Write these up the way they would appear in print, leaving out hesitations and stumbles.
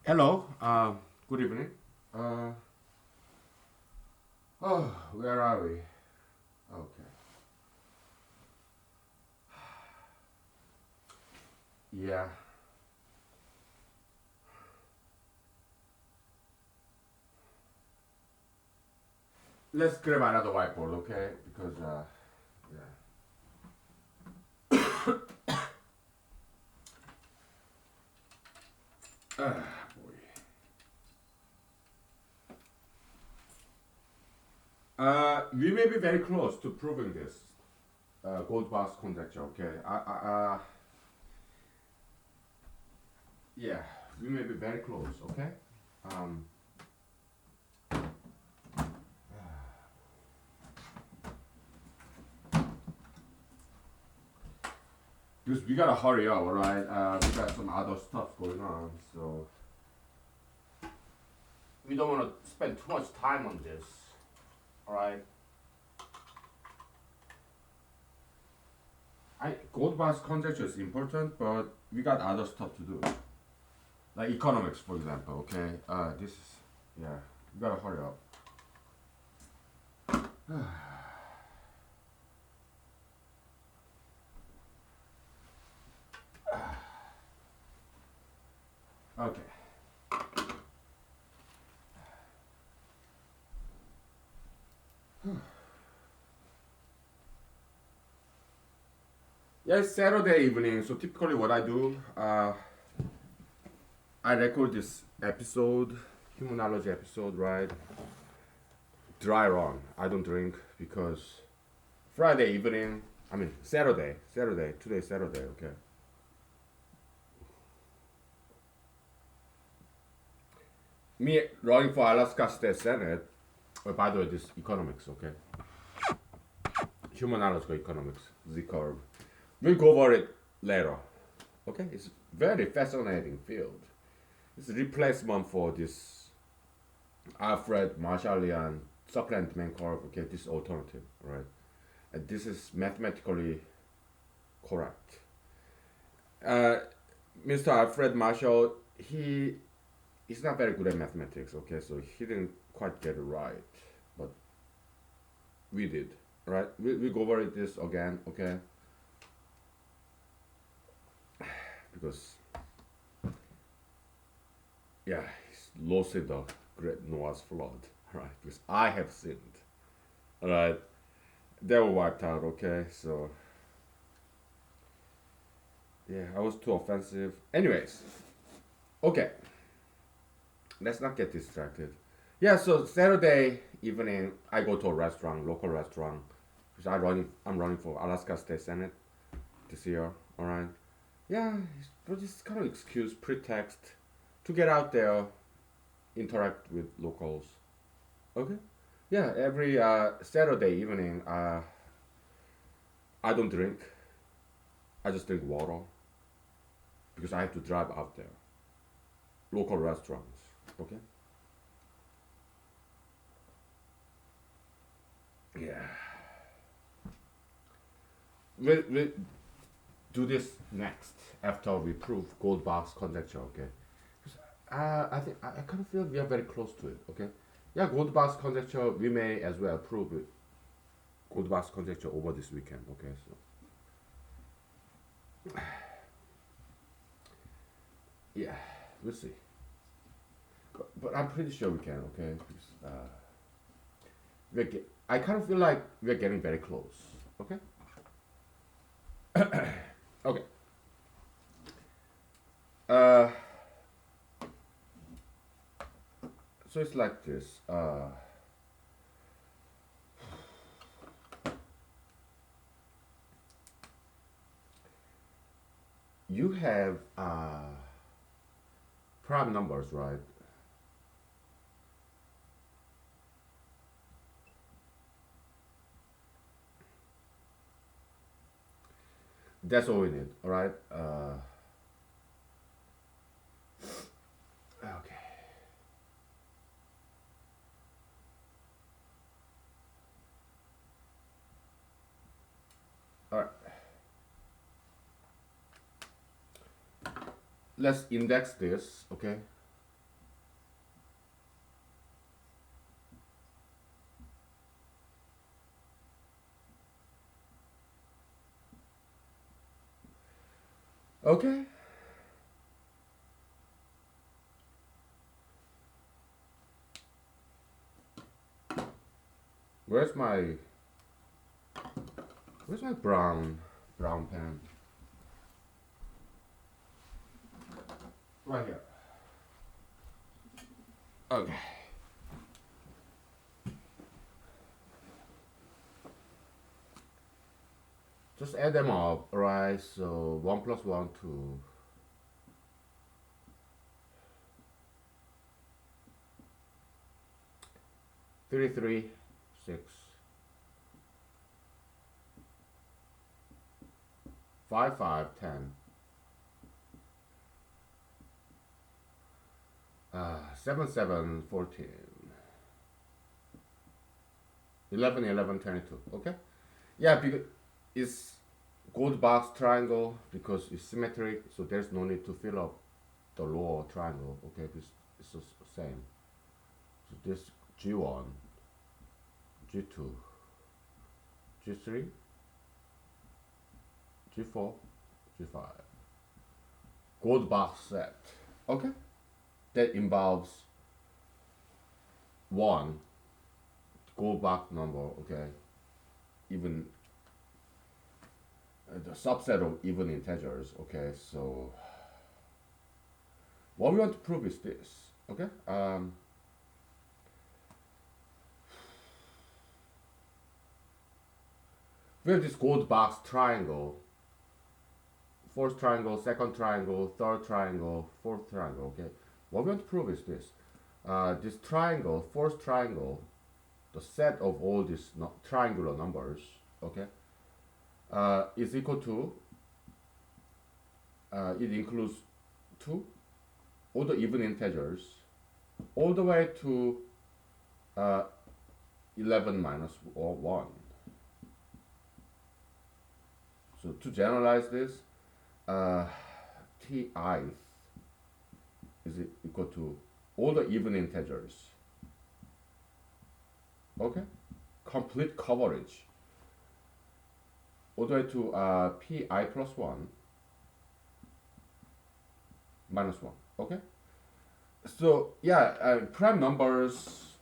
Hello, good evening. Uh, oh, where are we? Okay. Yeah, let's grab another whiteboard, okay? Because, yeah. Boy. We may be very close to proving this gold box conjecture, okay? Yeah, we may be very close, okay? Um, because we gotta hurry up, alright? We got some other stuff going on, so we don't wanna spend too much time on this, alright? Gold bars conjecture is important, but we got other stuff to do, like economics, for example. Okay, this is yeah. We gotta hurry up. Okay. Yeah, it's Saturday evening. So typically, what I do, I record this episode, humanology episode, right? Dry run. I don't drink because Friday evening. I mean Saturday. Saturday. Today is Saturday. Okay. Me running for Alaska State Senate. Oh, by the way, this economics. Okay. Human analytical economics, Z curve. We'll go over it later. Okay, it's very fascinating field. It's a replacement for this Alfred Marshallian supplement demand curve. Okay, this alternative, right? And this is mathematically correct. Uh, Mr. Alfred Marshall, he's not very good at mathematics. Okay, so he didn't quite get it right, but we did. Right? We go over this again. Okay, because yeah, he's lost in the great Noah's flood, right? Because I have sinned, right? They were wiped out, okay? So, yeah, I was too offensive. Anyways, okay, let's not get distracted. Yeah, so Saturday evening, I go to a restaurant, local restaurant, because I'm running for Alaska State Senate this year, alright? Yeah, but it's kind of excuse, pretext to get out there, interact with locals. Okay. Yeah, every Saturday evening, I don't drink. I just drink water because I have to drive out there. Local restaurants. Okay. Yeah. We'll do this next after we prove gold box conjecture. Okay. I think I kind of feel we are very close to it. Okay. Yeah, gold box conjecture. We may as well prove it. Gold box conjecture over this weekend. Okay. So yeah, we'll see. But I'm pretty sure we can. Okay. Because, I kind of feel like we're getting very close. Okay. Okay. Uh, so it's like this. You have prime numbers, right? That's all we need. All right. Okay. All right. Let's index this. Okay. Okay. Where's my where's my brown pen? Right here. Okay. Just add them up, right? So 1 plus 1, 2. 3, 3, 6. 5, 5, 10. 7, 7, 14. 11, 11, 22. Okay? Yeah, because it's gold box triangle because it's symmetric, so there's no need to fill up the lower triangle. Okay, it's the same. So this G1, G2, G3, G4, G5. Gold box set. Okay? That involves one gold box number, okay? Even the subset of even integers, okay? So what we want to prove is this, okay? We have this gold box triangle, first triangle, second triangle, third triangle, fourth triangle, okay? What we want to prove is this. This triangle, first triangle, the set of all these triangular numbers, okay, is equal to, it includes 2, all the even integers, all the way to 11 minus or 1. So to generalize this, ti is equal to all the even integers. Okay, complete coverage all the way to pi plus 1 minus 1. Okay, so yeah, prime numbers,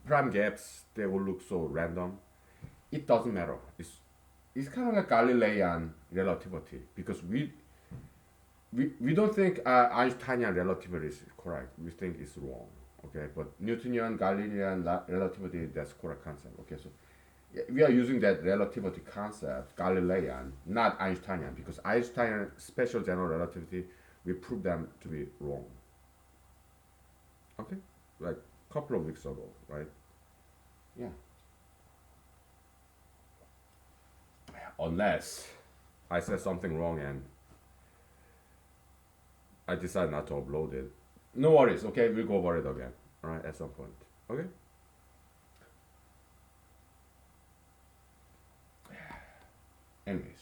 prime gaps, they will look so random. It doesn't matter. It's kind of like Galilean relativity because we don't think Einsteinian relativity is correct. We think it's wrong. Okay, but Newtonian, Galilean relativity, that's correct concept. Okay, so yeah, we are using that relativity concept, Galilean, not Einsteinian, because Einstein special general relativity, we proved them to be wrong. Okay, like a couple of weeks ago, right? Yeah. Unless I said something wrong and I decide not to upload it. No worries, okay? We'll go over it again, alright, at some point. Okay? Anyways.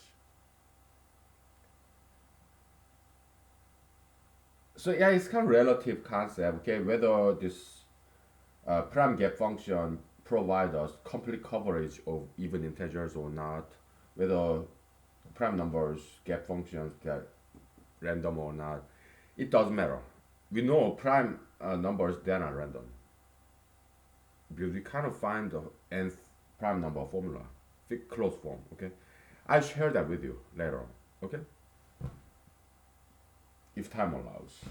So yeah, it's kind of relative concept, okay? Whether this prime gap function provide us complete coverage of even integers or not, whether prime numbers gap functions get random or not, it doesn't matter. We know prime numbers, they're not random because we kind of find the nth prime number formula, closed form. Okay, I'll share that with you later on. Okay, if time allows.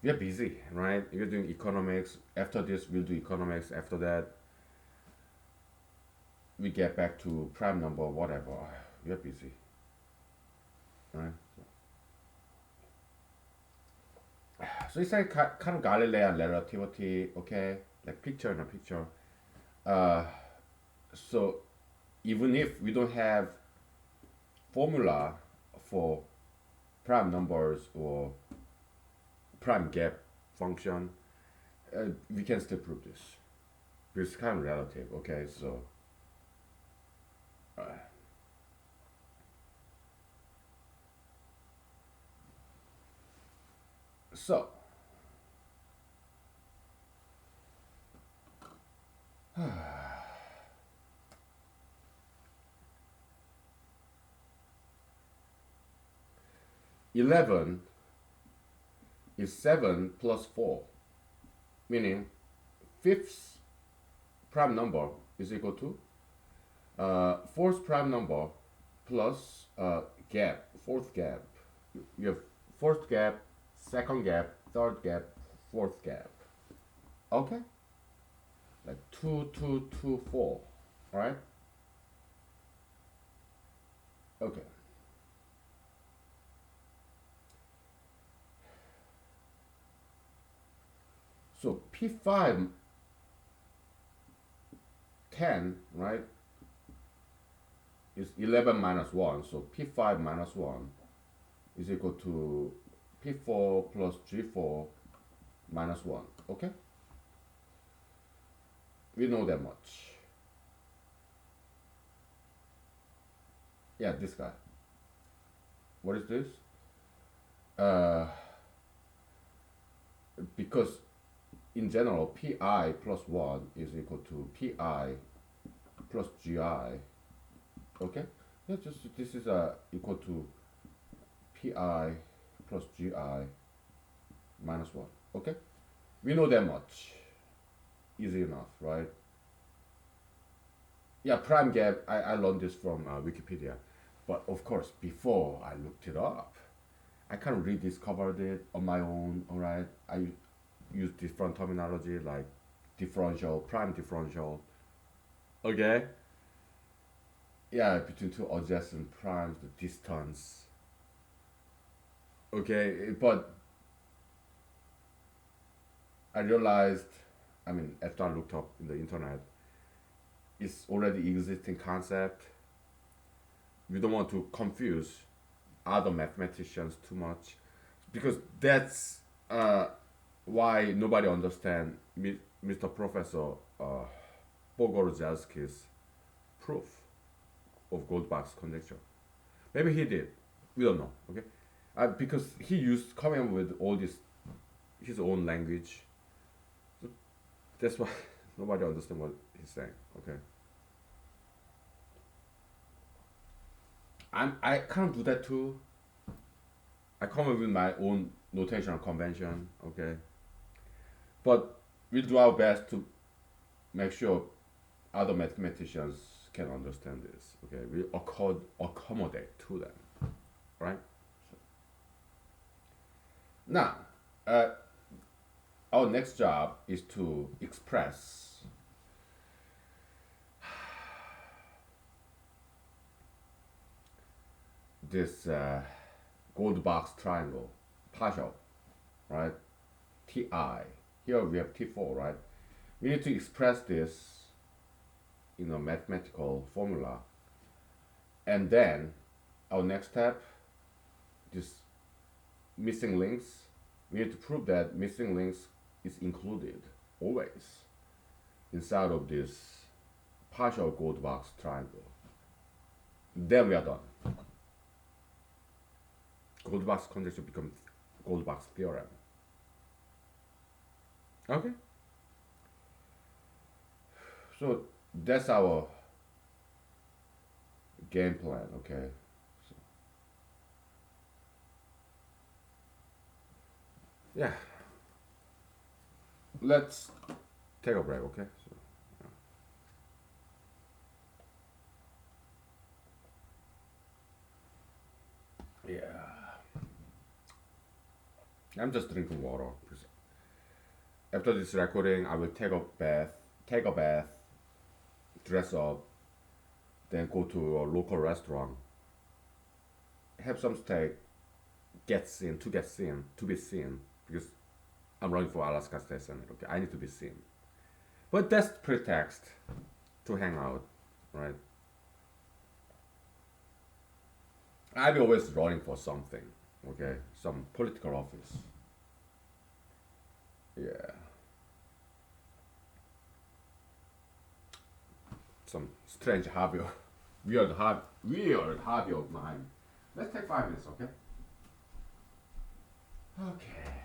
We are busy, right? We're doing economics. After this, we'll do economics. After that, we get back to prime number, whatever. We are busy, right? So it's like kind of Galilean relativity, okay? Like picture in a picture. Uh, so even if we don't have formula for prime numbers or prime gap function, we can still prove this. It's kind of relative, okay? So uh, so 11 is 7 plus 4, meaning fifth prime number is equal to fourth prime number plus gap, fourth gap. You have fourth gap, second gap, third gap, fourth gap. Okay? Like 2, 2, 2, 4. Alright? Okay. So P5 10, right, is 11 minus 1. So P5 minus 1 is equal to P4 plus G4 minus 1. Okay? We know that much. Yeah, this guy. What is this? Because in general, Pi plus 1 is equal to Pi plus Gi. Okay? Yeah, just this is equal to Pi plus Gi minus 1. Okay? We know that much. Easy enough, right? Yeah, prime gap, I learned this from Wikipedia. But of course, before I looked it up, I kind of rediscovered it on my own, alright? I use different terminology like differential, prime differential. Okay? Yeah, between two adjacent primes, the distance. Okay, but I realized, I mean, after I looked up in the internet, it's already existing concept. We don't want to confuse other mathematicians too much because that's why nobody understand Mr. Professor Pogorzelski's proof of Goldbach's conjecture. Maybe he did. We don't know. Okay, because he used coming up with all this his own language. So that's why nobody understand what he's saying. Okay. I can't do that too. I come up with my own notational convention, okay? But we'll do our best to make sure other mathematicians can understand this, okay? We accommodate to them, right? So, now, our next job is to express this gold box triangle partial, right? Ti. Here we have T4, right? We need to express this in a mathematical formula. And then our next step, this missing links, we need to prove that missing links is included always inside of this partial gold box triangle. Then we are done. Gold box conjecture becomes gold box theorem. Okay? So that's our game plan, okay? So, yeah. Let's take a break, okay? So, yeah. I'm just drinking water. After this recording, I will take a bath, dress up, then go to a local restaurant, have some steak, to be seen, because I'm running for Alaska State Senate. Okay, I need to be seen. But that's pretext to hang out, right? I'll be always running for something, okay, some political office. Yeah. Some strange hobby, weird hobby of mine. Let's take 5 minutes, okay? Okay.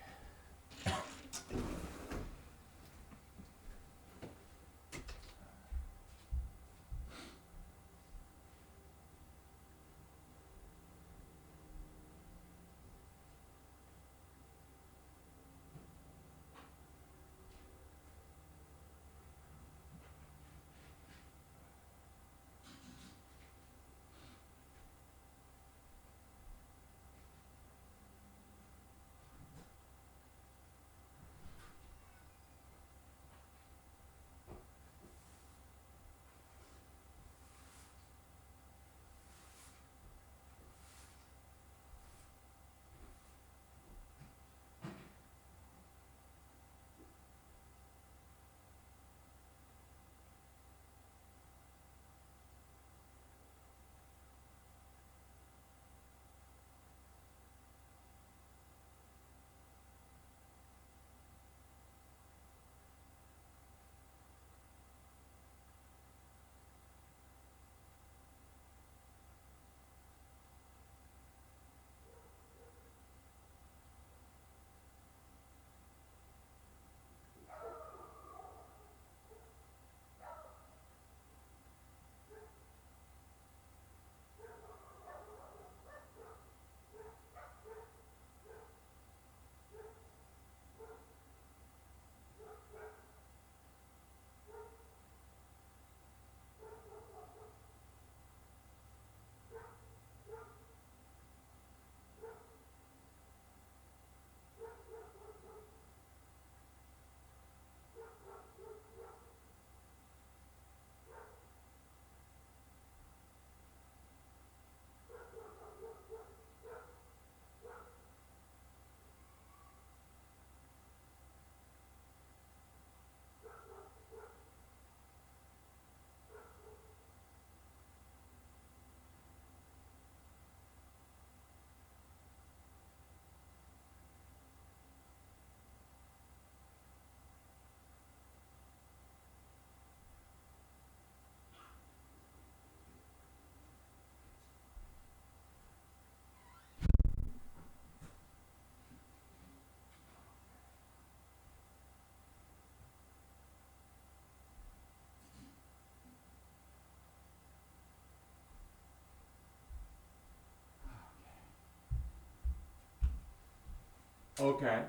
Okay.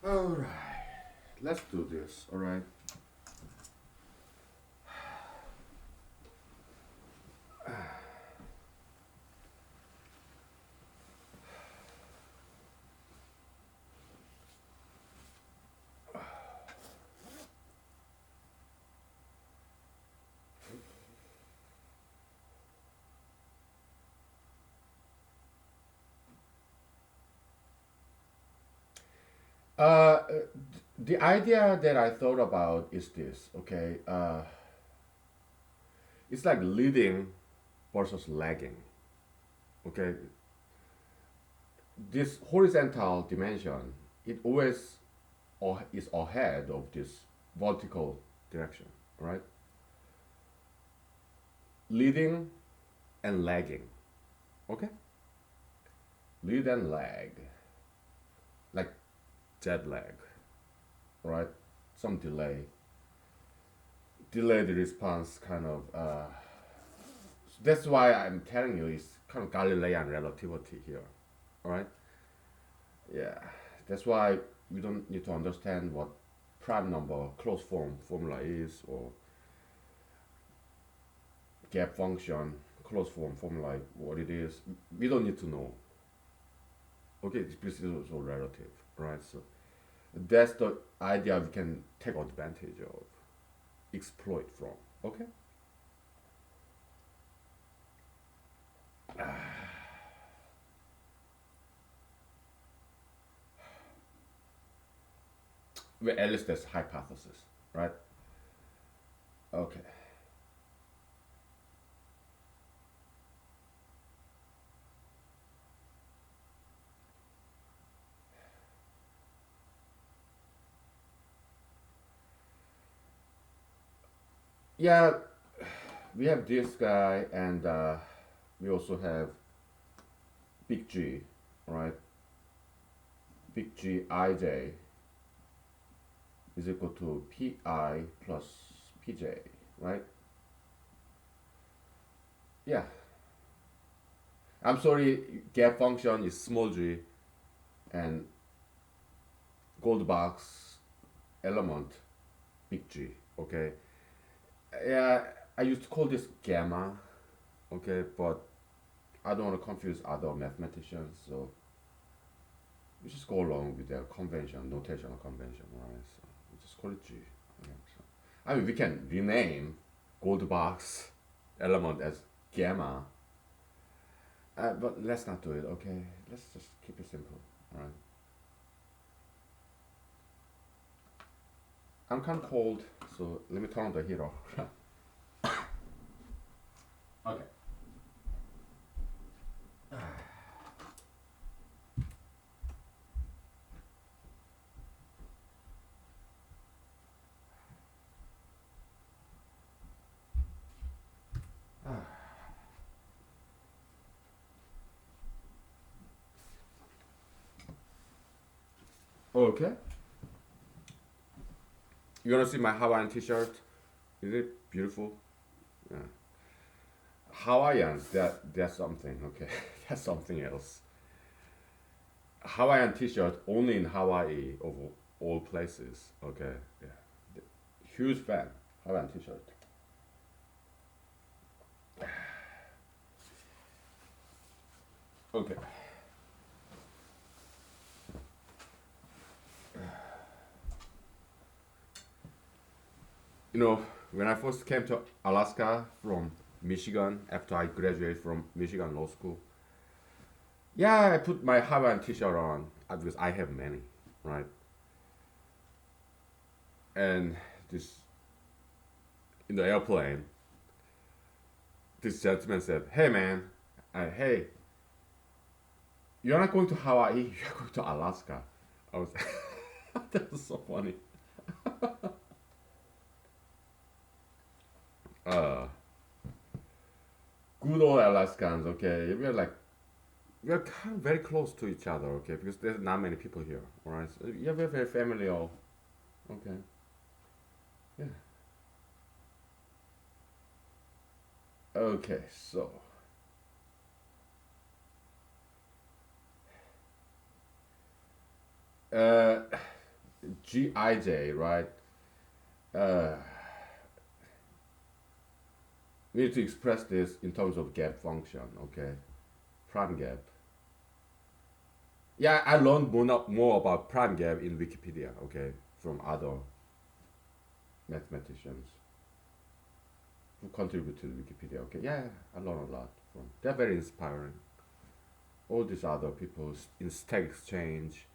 All right. Let's do this. All right. Uh, the idea that I thought about is this. Okay. It's like leading versus lagging. Okay. This horizontal dimension, it always is ahead of this vertical direction, right? Leading and lagging. Okay. Lead and lag, like jet lag, right? Some delayed response kind of. That's why I'm telling you it's kind of Galilean relativity here, all right? Yeah, that's why we don't need to understand what prime number closed form formula is or gap function closed form formula what it is. We don't need to know. Okay, this is all relative, right? So that's the idea we can take advantage of, exploit from. Okay. Well, at least that's hypothesis, right? Okay. Yeah, we have this guy, and we also have big G, right? Big G ij is equal to pi plus pj, right? Yeah. I'm sorry, gap function is small g and gold box element big G. Okay. Yeah, I used to call this gamma. Okay, but I don't want to confuse other mathematicians, so we just go along with their convention, notational convention, right? So we just call it G. Okay, so, I mean, we can rename gold box element as gamma, but let's not do it. Okay, let's just keep it simple. All right. I'm kind of cold, so let me turn on the heater. Okay. Okay. You wanna see my Hawaiian T-shirt? Is it beautiful? Yeah. Hawaiians, that's something. Okay, that's something else. Hawaiian T-shirt only in Hawaii of all places. Okay, yeah, huge fan. Hawaiian T-shirt. Okay, you know when I first came to Alaska from Michigan after I graduated from Michigan Law School, yeah, I put my Hawaiian T-shirt on because I have many, right? And this in the airplane, this gentleman said, "Hey man, hey, you're not going to Hawaii, you're going to Alaska." I was, that was so funny. Uh, Good old Alaskans, okay? we're kind of very close to each other, okay? Because there's not many people here, alright? So yeah, we're very familiar, okay? Yeah. Okay, so uh, Gij, right? Uh, we need to express this in terms of gap function, okay? Prime gap. Yeah, I learned more about prime gap in Wikipedia, okay, from other mathematicians who contribute to Wikipedia, okay? Yeah, I learned a lot from. They're very inspiring. All these other people in Stack Exchange,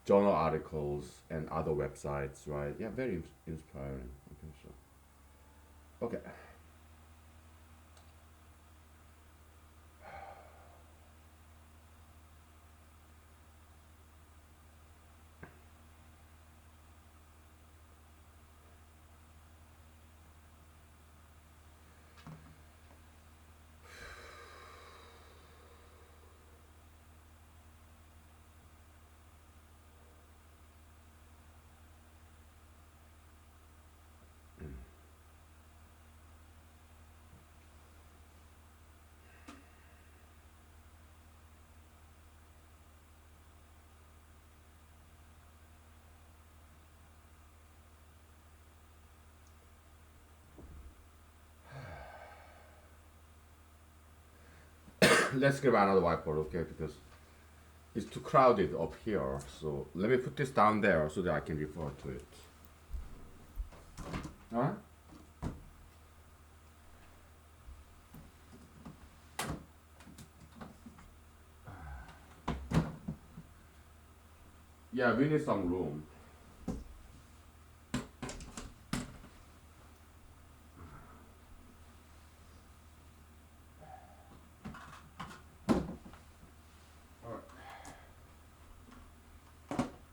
journal articles, and other websites, right? Yeah, very inspiring. Okay, so okay, let's grab another whiteboard, okay? Because it's too crowded up here. So let me put this down there so that I can refer to it. All right. Yeah, we need some room.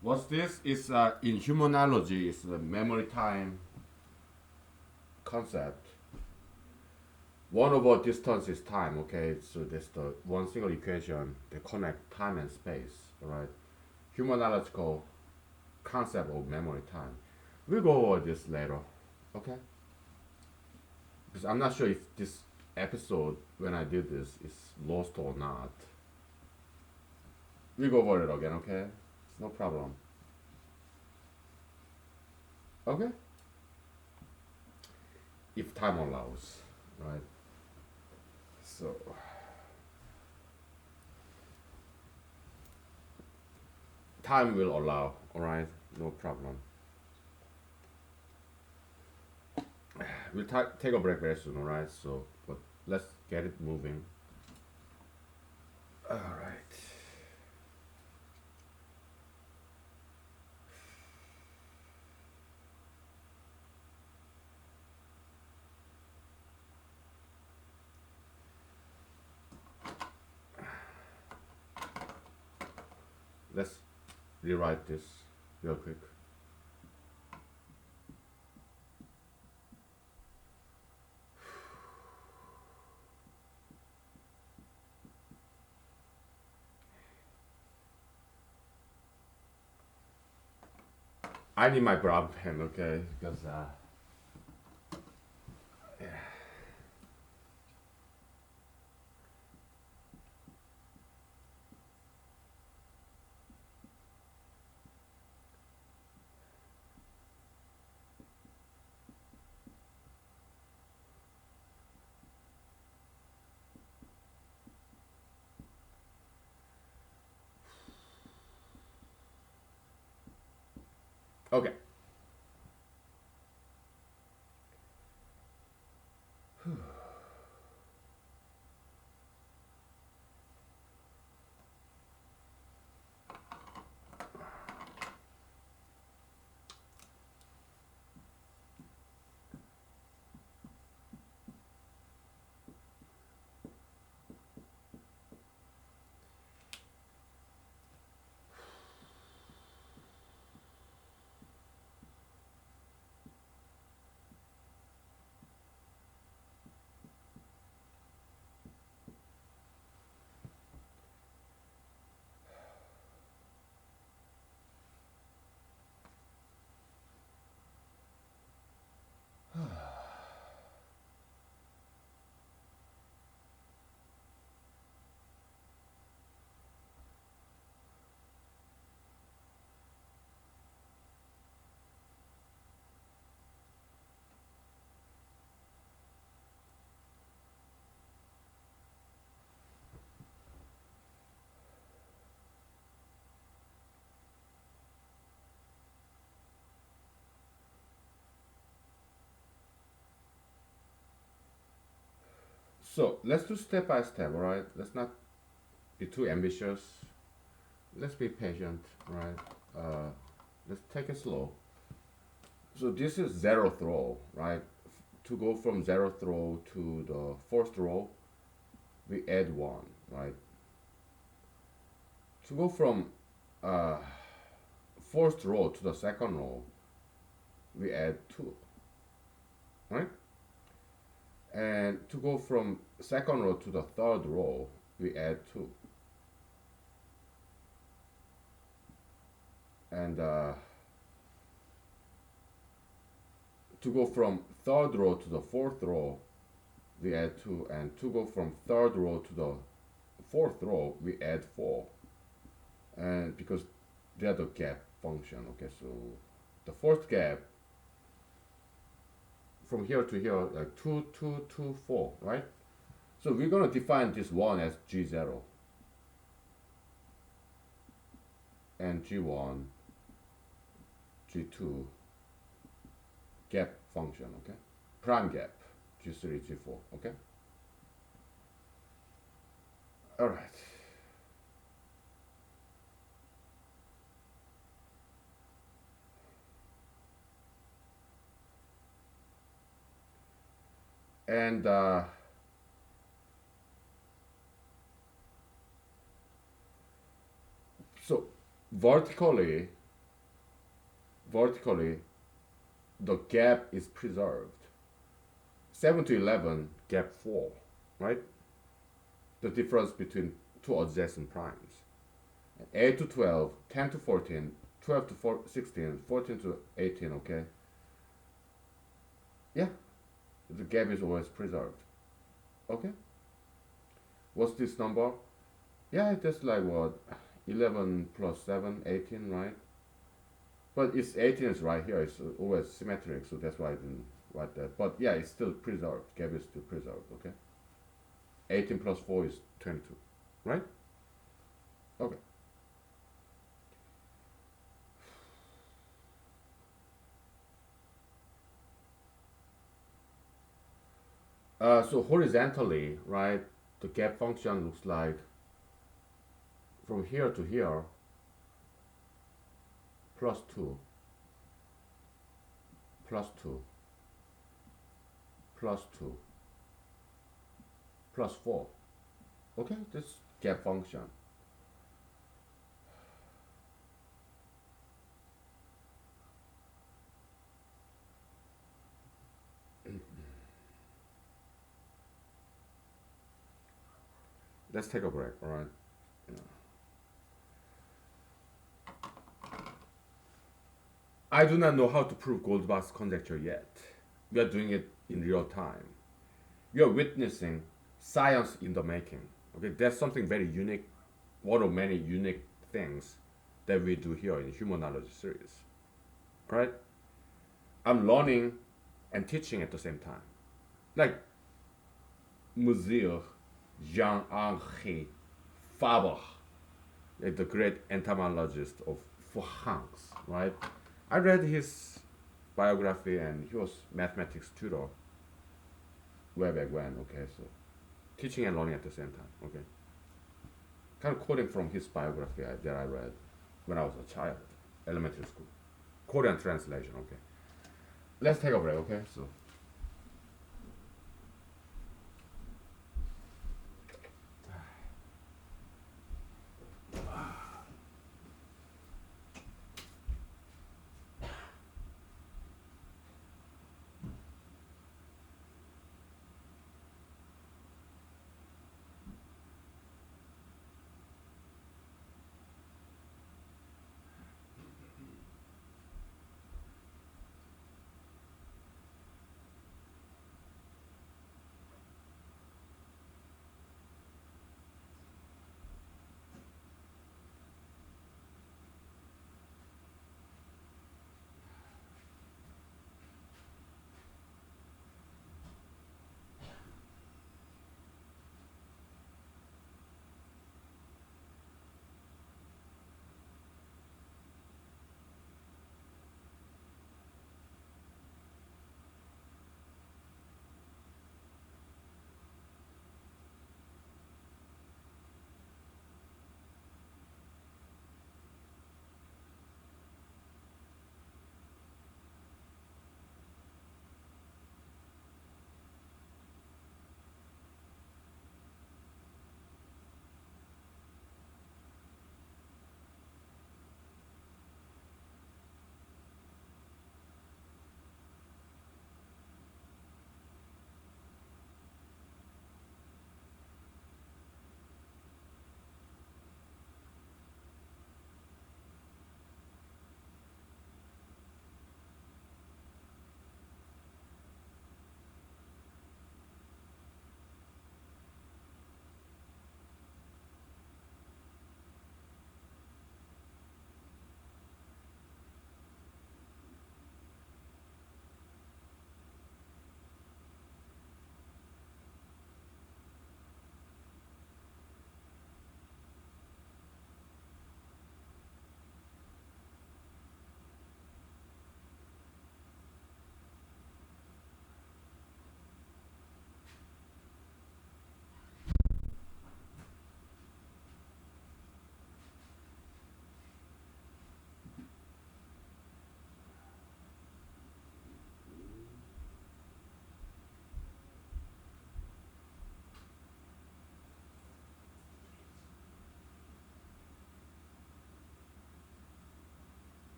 What's this? Is in humanology, it's the memory time concept. 1 over distance is time, okay? So there's the one single equation that connect time and space, all right? Humanological concept of memory time. We'll go over this later, okay? Because I'm not sure if this episode, when I did this, is lost or not. We'll go over it again, okay? It's no problem. Okay? If time allows, right? So, time will allow, alright? No problem. We'll take a break very soon, alright? So, but let's get it moving. Alright. Let's rewrite this real quick. I need my brown pen, okay? Because, yeah. Okay. So let's do step by step, all right? Let's not be too ambitious. Let's be patient, right? Uh, let's take it slow. So this is zeroth row, right? To go from zeroth row to the fourth row, we add one, right? To go from uh, fourth row to the second row, we add two, right? And to go from second row to the third row, we add two. And to go from third row to the fourth row, we add two. And to go from third row to the fourth row, we add four. And because they're the gap function, okay, so the fourth gap from here to here, like 2, 2, 2, 4, right? So we're going to define this one as G0 and G1, G2 gap function, okay? Prime gap, G3, G4, okay? All right. And so vertically, the gap is preserved. 7 to 11, gap 4, right? The difference between two adjacent primes. 8 to 12, 10 to 14, 12 to 16, 14 to 18, okay? Yeah, the gap is always preserved, okay? What's this number? Yeah, it's like what? 11 plus 7, 18, right? But it's 18 is right here. It's always symmetric, so that's why I didn't write that. But yeah, it's still preserved. Gap is still preserved, okay? 18 plus 4 is 22, right? Okay. So horizontally, right, the gap function looks like from here to here, plus 2, plus 2, plus 2, plus 4. Okay, this gap function. Let's take a break, all right? I do not know how to prove Goldbach's conjecture yet. We are doing it in real time. You are witnessing science in the making. Okay, that's something very unique, one of many unique things that we do here in the humanology series. Right? I'm learning and teaching at the same time. Like Monsieur Jean-Henri Fabre, like the great entomologist of France, right? I read his biography and he was mathematics tutor way back when, okay, so teaching and learning at the same time, okay. Kind of quoting from his biography that I read when I was a child, elementary school. Korean translation, okay. Let's take a break, okay? So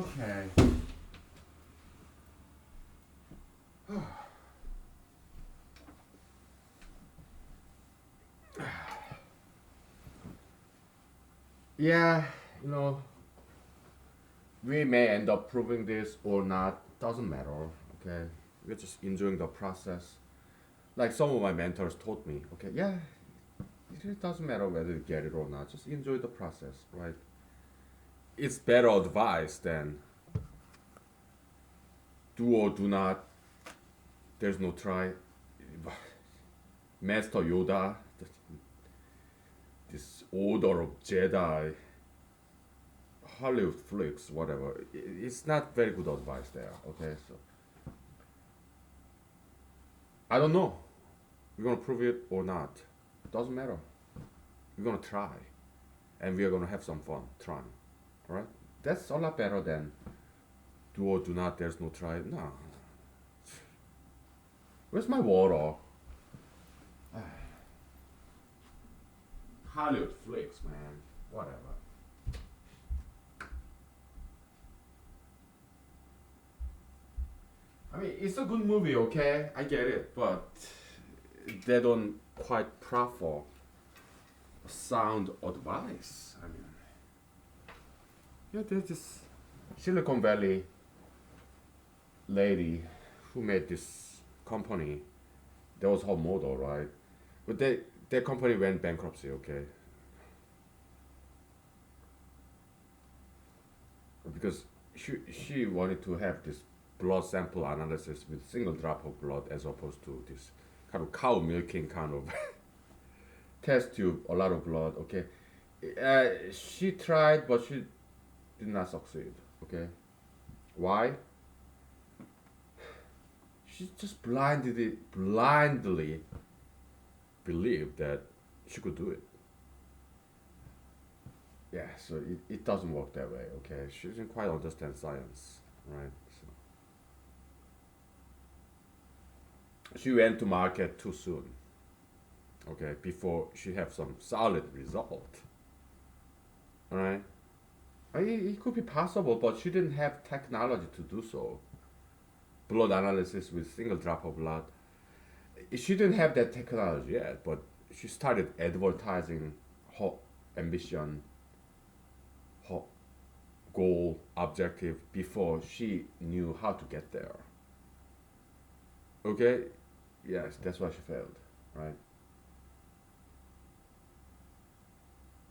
Okay. Yeah, you know, we may end up proving this or not. Doesn't matter. Okay, we're just enjoying the process. Like some of my mentors taught me. Okay, yeah, it really doesn't matter whether you get it or not. Just enjoy the process, right? It's better advice than do or do not. There's no try. Master Yoda, this Order of Jedi, Hollywood flicks, whatever. It's not very good advice there. Okay, so I don't know. We're gonna prove it or not. Doesn't matter. We're gonna try, and we are gonna have some fun trying. All right. That's a lot better than do or do not. There's no try. No. Where's my water? Hollywood flicks, man. Whatever. I mean, it's a good movie, okay? I get it, but they don't quite proffer sound advice. I mean, yeah, there's this Silicon Valley lady who made this company. That was her model, right? But their company went bankruptcy, okay? Because she wanted to have this blood sample analysis with single drop of blood as opposed to this kind of cow milking kind of test tube, a lot of blood, okay? She tried, but she did not succeed, okay? Why? She just blindly believed that she could do it. Yeah, so it doesn't work that way, okay? She doesn't quite understand science, right? So she went to market too soon, okay, before she have some solid result, all right? It could be possible, but she didn't have technology to do so. Blood analysis with single drop of blood. She didn't have that technology yet, but she started advertising her ambition, her goal, objective before she knew how to get there. Okay? Yes, that's why she failed, right?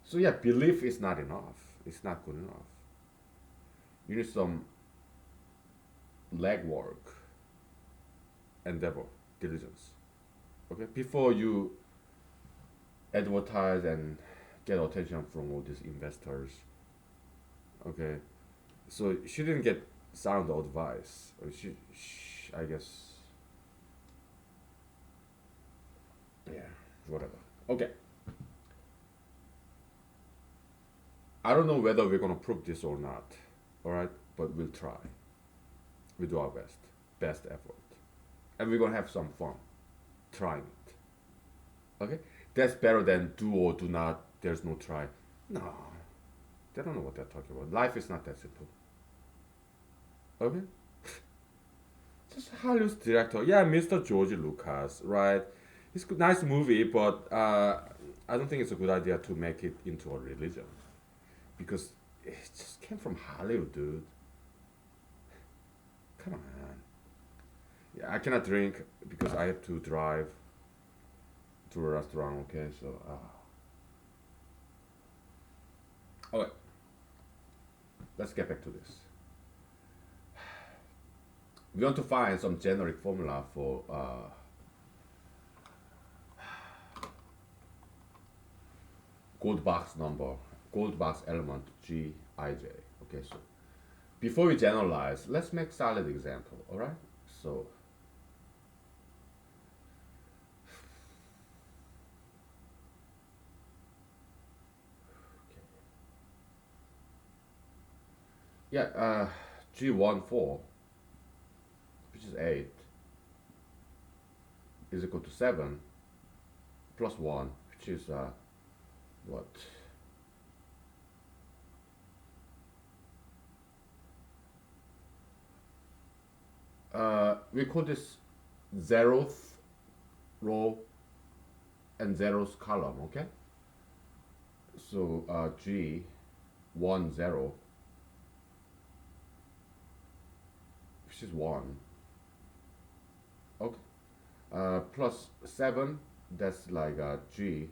So yeah, belief is not enough. It's not good enough. You need some legwork, endeavor, diligence. Okay? Before you advertise and get attention from all these investors. Okay? So she didn't get sound advice. I guess, yeah, whatever. Okay. I don't know whether we're gonna prove this or not. All right, but we'll try. We do our best effort, and we're gonna have some fun trying it. Okay, that's better than do or do not. There's no try. No, they don't know what they're talking about. Life is not that simple. Okay, just Hollywood director. Yeah, Mr. George Lucas, right? It's a nice movie, but I don't think it's a good idea to make it into a religion because it just came from Hollywood, dude. Come on. Yeah, I cannot drink because I have to drive to a restaurant. Okay, so okay, let's get back to this. We want to find some generic formula for gold box number, gold box element G I J. Okay, so before we generalize, let's make solid example. All right, so yeah, G14, which is 8, is equal to 7 plus 1, which is what? We call this zeroth row and zeroth column, okay? So G 1 0, which is 1, okay? Plus 7, that's like G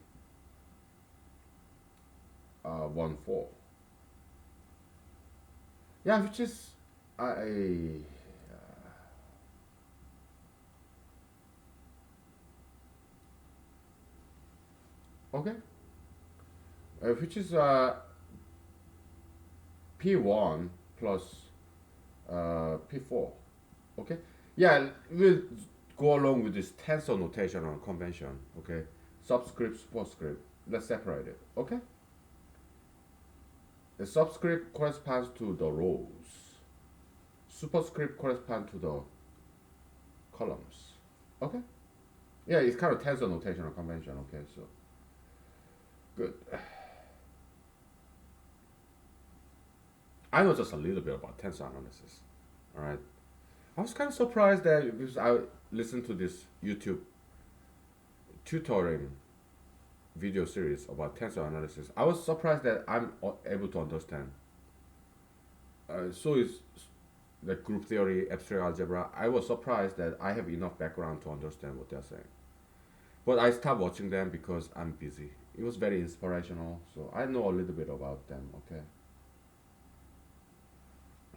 1 4. Yeah, which is okay, which is P1 plus P4. Okay, yeah, we'll go along with this tensor notation or convention. Okay, subscript, superscript. Let's separate it. Okay, the subscript corresponds to the rows. Superscript corresponds to the columns. Okay, yeah, it's kind of tensor notation or convention. Okay, so good. I know just a little bit about tensor analysis. All right, I was kind of surprised that because I listened to this YouTube tutoring video series about tensor analysis. I was surprised that I'm able to understand. So is the group theory, abstract algebra. I was surprised that I have enough background to understand what they're saying. But I stopped watching them because I'm busy. It was very inspirational, so I know a little bit about them. Okay.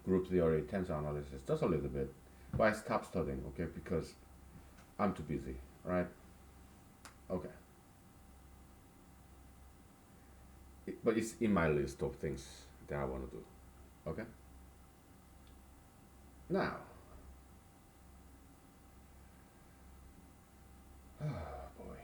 Group theory, tensor analysis, just a little bit. But I stopped studying, okay, because I'm too busy, right? Okay. But it's in my list of things that I want to do, okay? Now, oh boy.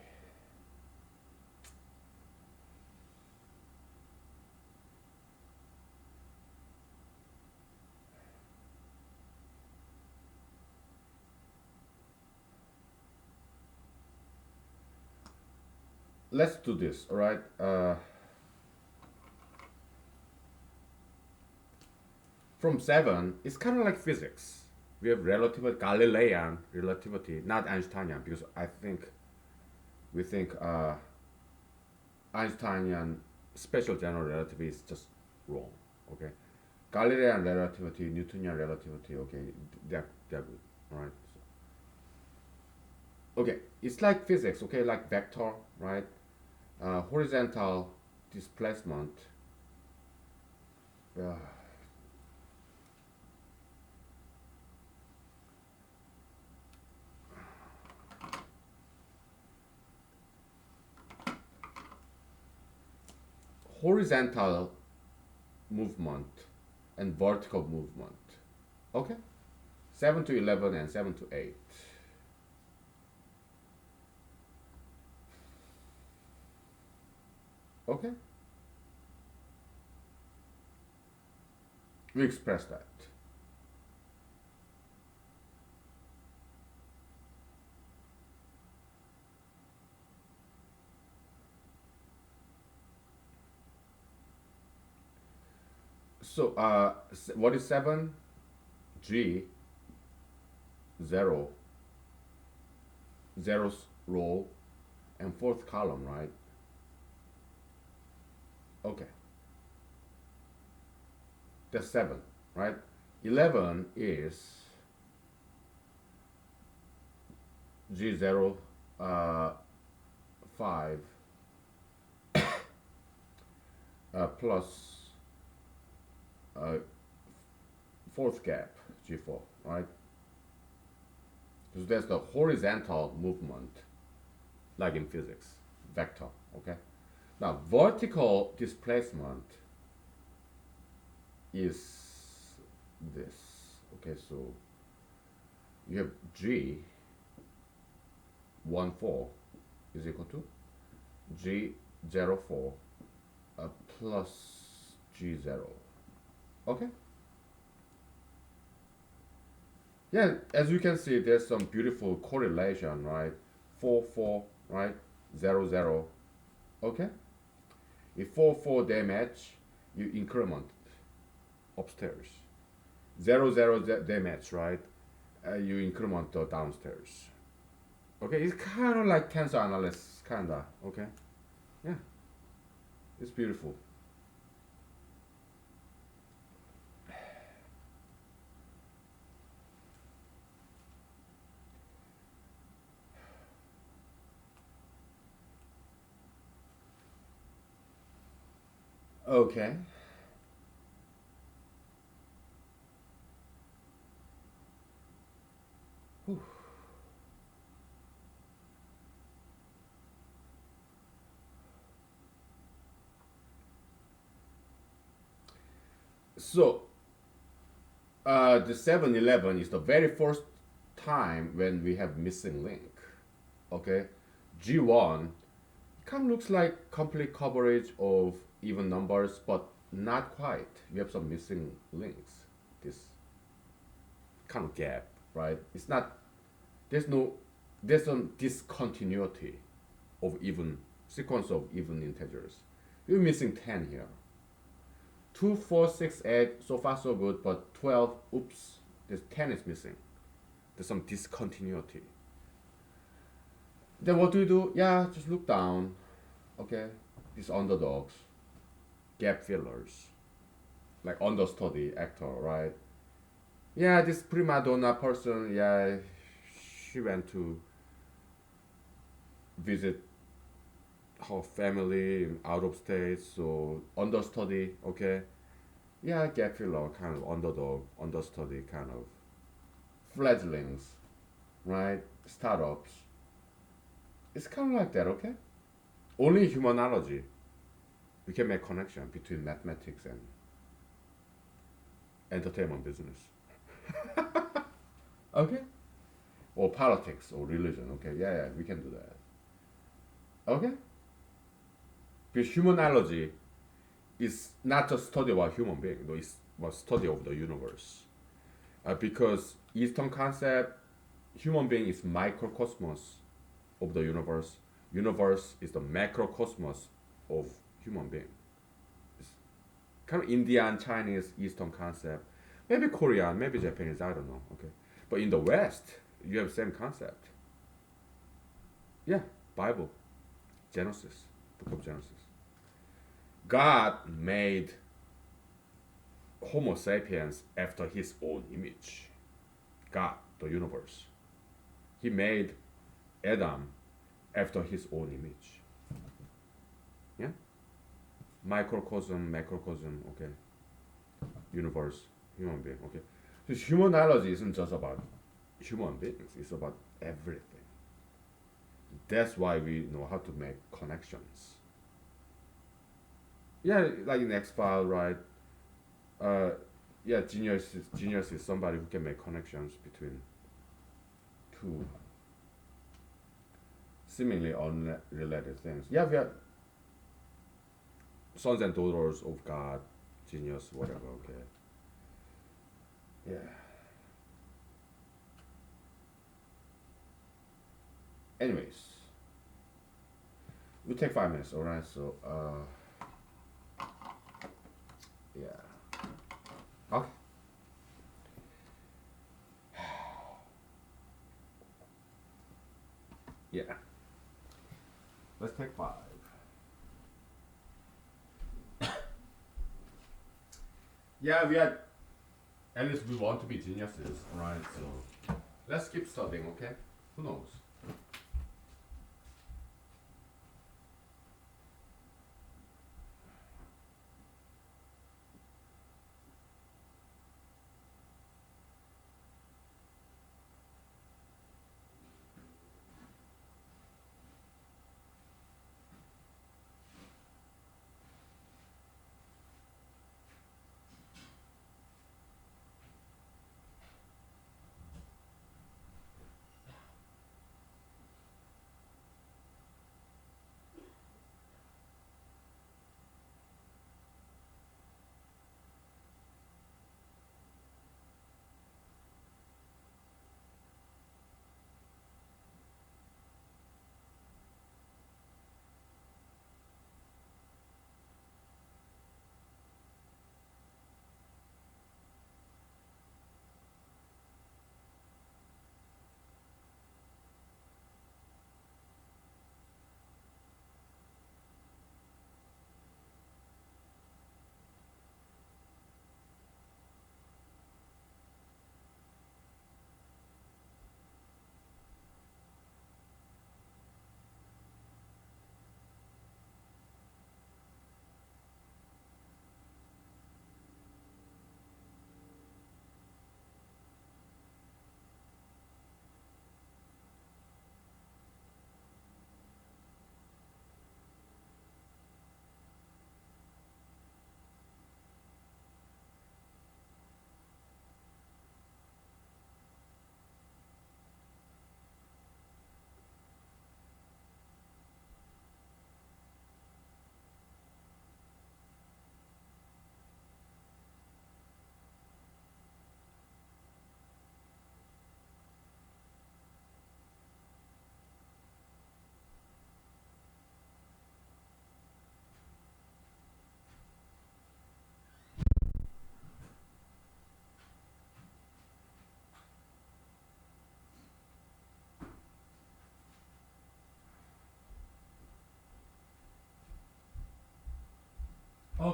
Let's do this, all right? From 7, it's kind of like physics. We have relativity, Galilean relativity, not Einsteinian, because we think Einsteinian special general relativity is just wrong, okay? Galilean relativity, Newtonian relativity, okay, they're good, all right? Okay, it's like physics, okay, like vector, right? Horizontal displacement. Uh, Horizontal movement and vertical movement. Okay? 7 to 11 and 7 to 8. Okay? We express that. So, what is 7? G, 0, zeroth row, and fourth column, right? Okay. That's 7, right? 11 is G0, 5, plus fourth gap, G4, right? So that's the horizontal movement, like in physics, vector, okay? Now, vertical displacement is this, okay? So you have G 1 4 is equal to G 0 4 plus G 0, okay? Yeah, as you can see, there's some beautiful correlation, right? 4 4, right? 0 0, okay? If 4 4 they match, you increment upstairs. 0 0 they match, right? you increment the downstairs. Okay, it's kind of like tensor analysis, kinda. Okay, yeah, it's beautiful. Okay. Whew. So, the 7-Eleven is the very first time when we have missing link. Okay, G1 kind of looks like complete coverage of even numbers, but not quite. We have some missing links. This kind of gap, right? It's not. There's no. There's some discontinuity of even sequence of even integers. You're missing 10 here. 2, 4, 6, 8. So far so good, but 12. Oops, this 10 is missing. There's some discontinuity. Then what do you do? Yeah, just look down. Okay, these underdogs, gap fillers, like understudy actor, right? Yeah, this prima donna person, yeah, she went to visit her family out of state, so understudy, okay? Yeah, gap filler, kind of underdog, understudy, kind of fledglings, right? Startups. It's kind of like that, okay? Only humanology, we can make connection between mathematics and entertainment business. Okay? Or politics or religion. Okay, yeah, yeah, we can do that. Okay? Because humanology is not just study about human being, no, it's about study of the universe. Because Eastern concept, human being is microcosmos of the universe. Universe is the macrocosmos of human being. It's kind of Indian, Chinese, Eastern concept. Maybe Korean, maybe Japanese, I don't know. Okay, but in the West, you have the same concept. Yeah, Bible, Genesis, Book of Genesis. God made Homo sapiens after his own image. God, the universe. He made Adam after his own image. Yeah? Microcosm, macrocosm, okay. Universe, human being, okay. So humanology isn't just about human beings, it's about everything. That's why we know how to make connections. Yeah, like in X File, right? Uh, yeah, genius is somebody who can make connections between two seemingly unrelated things. Yeah, we are sons and daughters of God, genius, whatever. Okay. Yeah. Anyways, we take 5 minutes. All right. So, yeah. Okay. Yeah. Let's take 5. Yeah, we are. At least we want to be geniuses, right? So, let's keep studying. Okay. Who knows?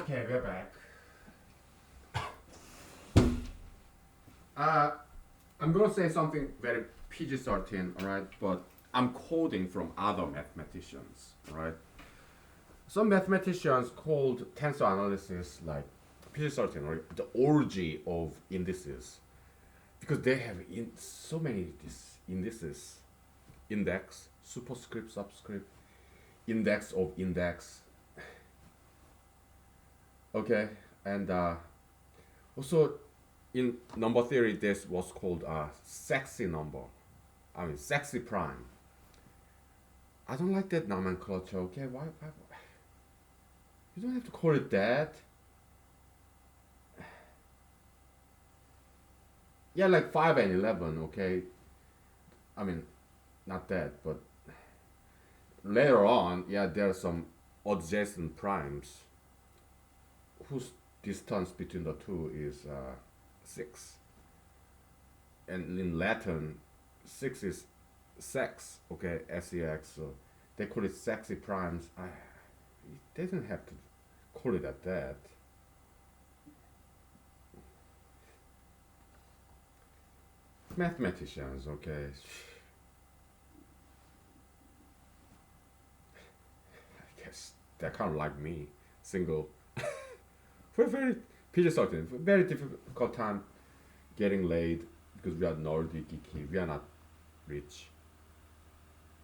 Okay, we're back. Uh, I'm gonna say something very PG-13, alright? But I'm quoting from other mathematicians, alright? Some mathematicians called tensor analysis like PG-13, right? The orgy of indices, because they have so many these indices, index, superscript, subscript, index of index. Okay, and also in number theory, this was called a sexy number. I mean, sexy prime. I don't like that nomenclature. Okay, why? You don't have to call it that. Yeah, like 5 and 11. Okay, I mean, not that, but later on, yeah, there are some adjacent primes whose distance between the two is 6. And in Latin, 6 is sex, okay, sex. So they call it sexy primes. They didn't have to call it at that. Mathematicians, okay. I guess they're kind of like me, single. For very PG-13, for very difficult time getting laid because we are nerdy, geeky. We are not rich.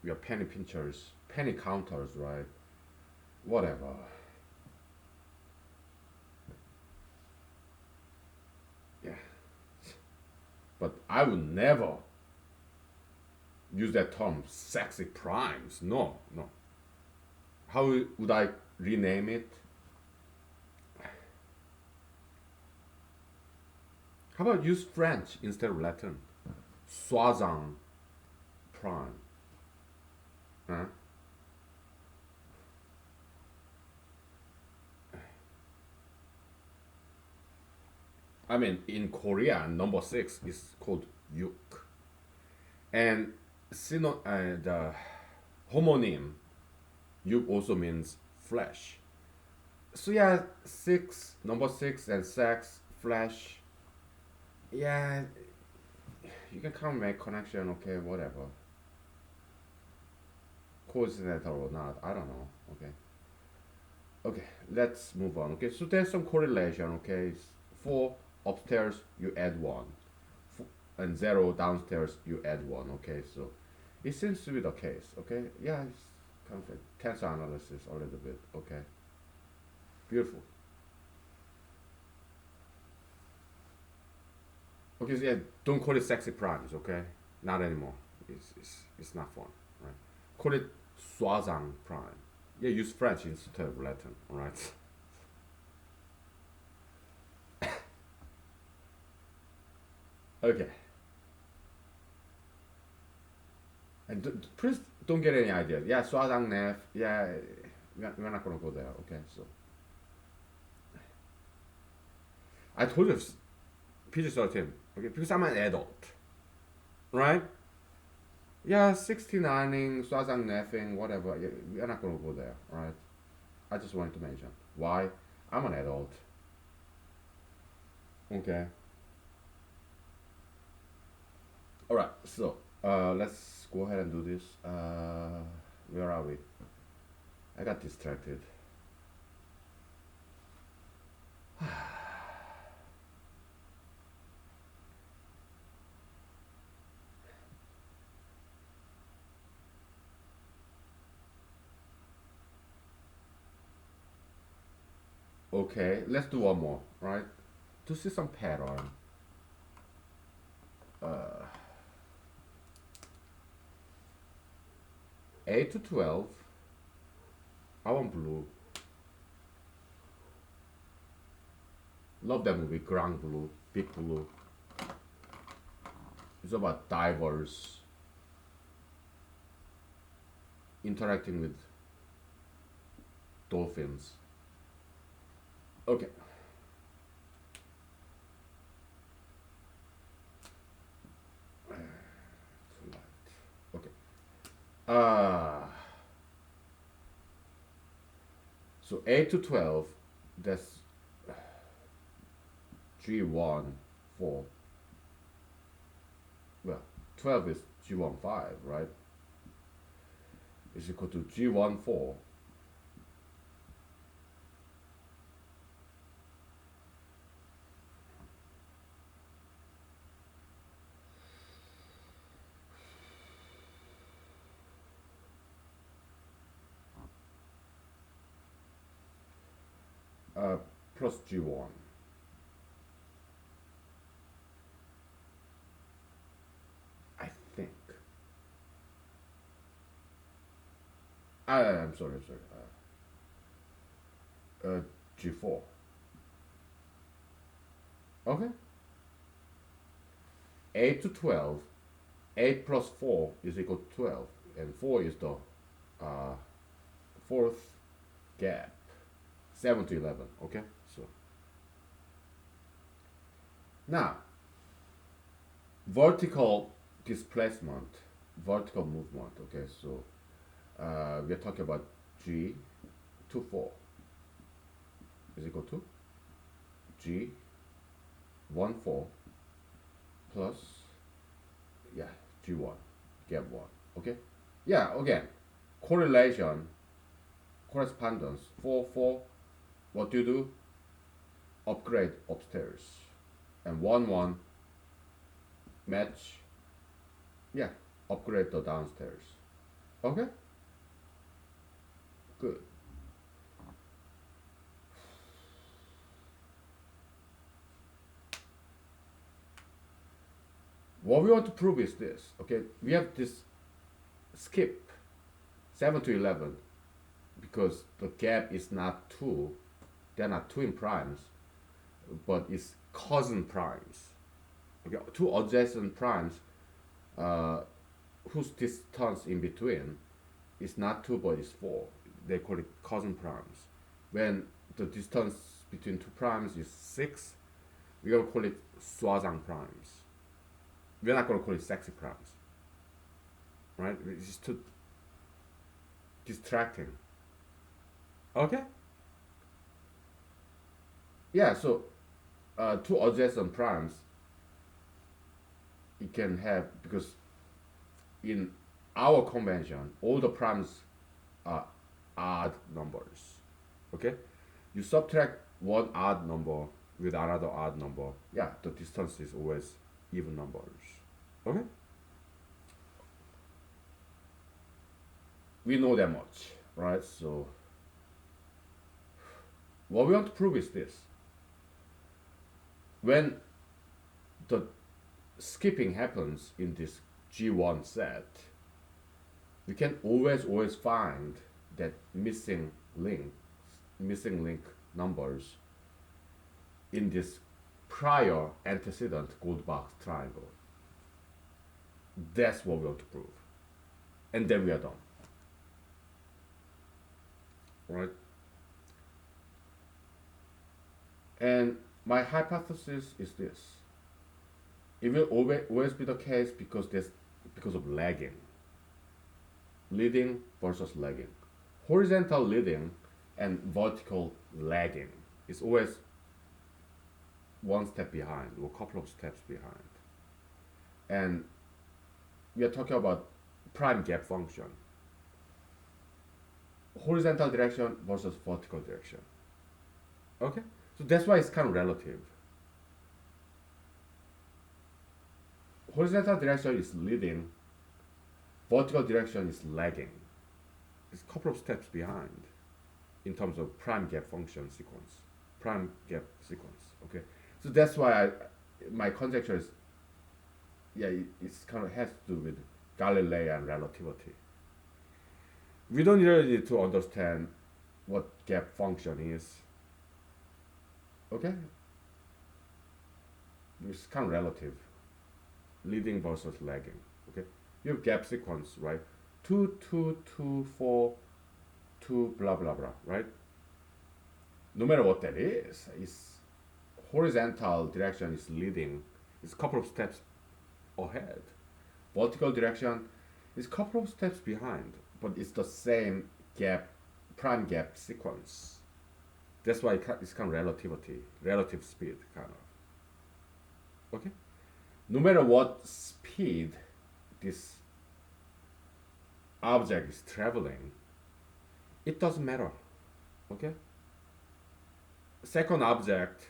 We are penny pinchers, penny counters, right? Whatever. Yeah. But I would never use that term, sexy primes. No, no. How would I rename it? How about use French instead of Latin? Soixante prime. Huh? I mean, in Korea, number 6 is called yuk. And the homonym yuk also means flesh. So yeah, 6, number 6 and sex, flesh. Yeah, you can kind of make connection, okay, whatever. Coincidental or not, I don't know, okay. Okay, let's move on. Okay, so there's some correlation. Okay, 4 upstairs you add 1, and 0 downstairs you add 1. Okay, so it seems to be the case. Okay, yeah, it's kind of like tensor analysis a little bit. Okay, beautiful. Okay, so yeah, don't call it sexy primes. Okay, not anymore. It's not fun, right? Call it soixante prime. Yeah, use French instead of Latin. All right. Okay. And please don't get any ideas. Yeah, Swadang Nef. Yeah, we're not gonna go there. Okay, so I told you PG-13. Okay, because I'm an adult, right? Yeah, 69ing, Swadang Nefing, whatever. Yeah, we're not gonna go there, right? I just wanted to mention why I'm an adult. Okay. All right. So let's go ahead and do this. Where are we? I got distracted. Okay, let's do one more, right? To see some pattern. Uh, 8 to 12. I want blue. Love that movie, Grand Blue, Big Blue. It's about divers interacting with dolphins. Okay. Too light. Okay. Uh, so 8 to 12, that's G1 4. Well, 12 is G1 5, right? Is equal to G1 4 plus G1. I think. I'm sorry, I'm sorry. G4. Okay. 8 to 12. 8 plus 4 is equal to 12. And 4 is the uh, fourth gap. 7 to 11. Okay. So now, vertical displacement, vertical movement. Okay. So we are talking about G to 4 is equal to G 1 4 plus, yeah, G1, gap 1. Okay? Yeah, again, correlation, correspondence, 4 4, what do you do? Upgrade upstairs. And 1 1, match, yeah, upgrade the downstairs. Okay? Good. What we want to prove is this, okay? We have this skip 7 to 11 because the gap is not 2, they're not twin primes, but it's cousin primes. Okay, two adjacent primes uh, whose distance in between is not 2 but is 4. They call it cousin primes. When the distance between two primes is 6, we're going to call it swazang primes. We're not going to call it sexy primes. Right? It's just too distracting. Okay? Yeah, so two adjacent primes it can have, because in our convention all the primes are odd numbers. Okay? You subtract one odd number with another odd number, yeah, the distance is always even numbers. Okay? We know that much, right? So what we want to prove is this. When the skipping happens in this G1 set, we can always find that missing link numbers in this prior antecedent gold box triangle. That's what we want to prove. And then we are done. Right? And my hypothesis is this. It will always be the case because of lagging. Leading versus lagging. Horizontal leading and vertical lagging is always one step behind or a couple of steps behind. And we are talking about prime gap function. Horizontal direction versus vertical direction. Okay? So that's why it's kind of relative. Horizontal direction is leading, vertical direction is lagging. It's a couple of steps behind in terms of prime gap function sequence, prime gap sequence. Okay, so that's why my conjecture is, yeah, it's kind of has to do with Galilean relativity. We don't really need to understand what gap function is. Okay, it's kind of relative, leading versus lagging. Okay, you have gap sequence, right? 2 2 2 4 2 blah blah blah, right? No matter what that is, it's horizontal direction is leading. It's a couple of steps ahead. Vertical direction is a couple of steps behind, but it's the same gap, prime gap sequence. That's why it's kind of relativity, relative speed, kind of. Okay. No matter what speed this object is traveling, it doesn't matter. Okay. Second object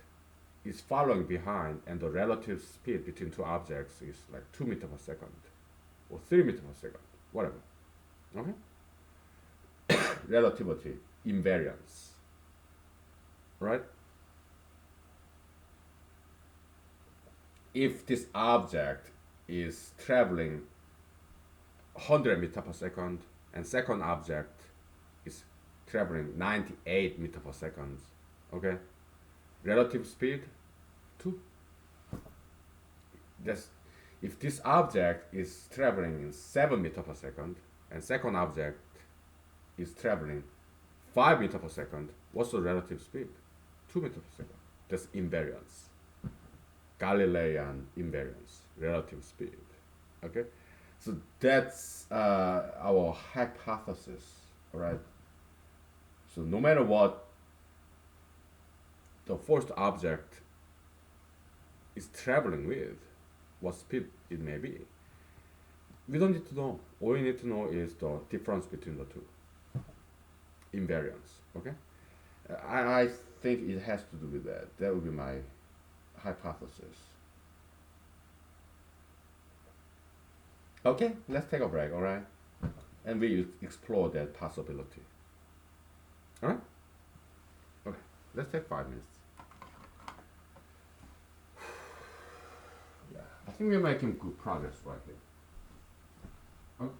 is following behind, and the relative speed between two objects is like 2 meters per second or 3 meters per second, whatever. Okay. Relativity, invariance, right? If this object is traveling 100 meters per second and second object is traveling 98 meters per second, okay, relative speed 2. That's if this object is traveling in 7 meters per second and second object is traveling 5 meters per second, what's the relative speed? 2 meters per second. That's invariance. Galilean invariance, relative speed. Okay, so that's our hypothesis. All right. So no matter what the first object is traveling with, what speed it may be, we don't need to know. All we need to know is the difference between the two. Invariance. Okay. I think it has to do with that. That would be my hypothesis. Okay, let's take a break, alright? And we explore that possibility. Alright? Okay, let's take 5 minutes. Yeah, I think we're making good progress right here. Okay.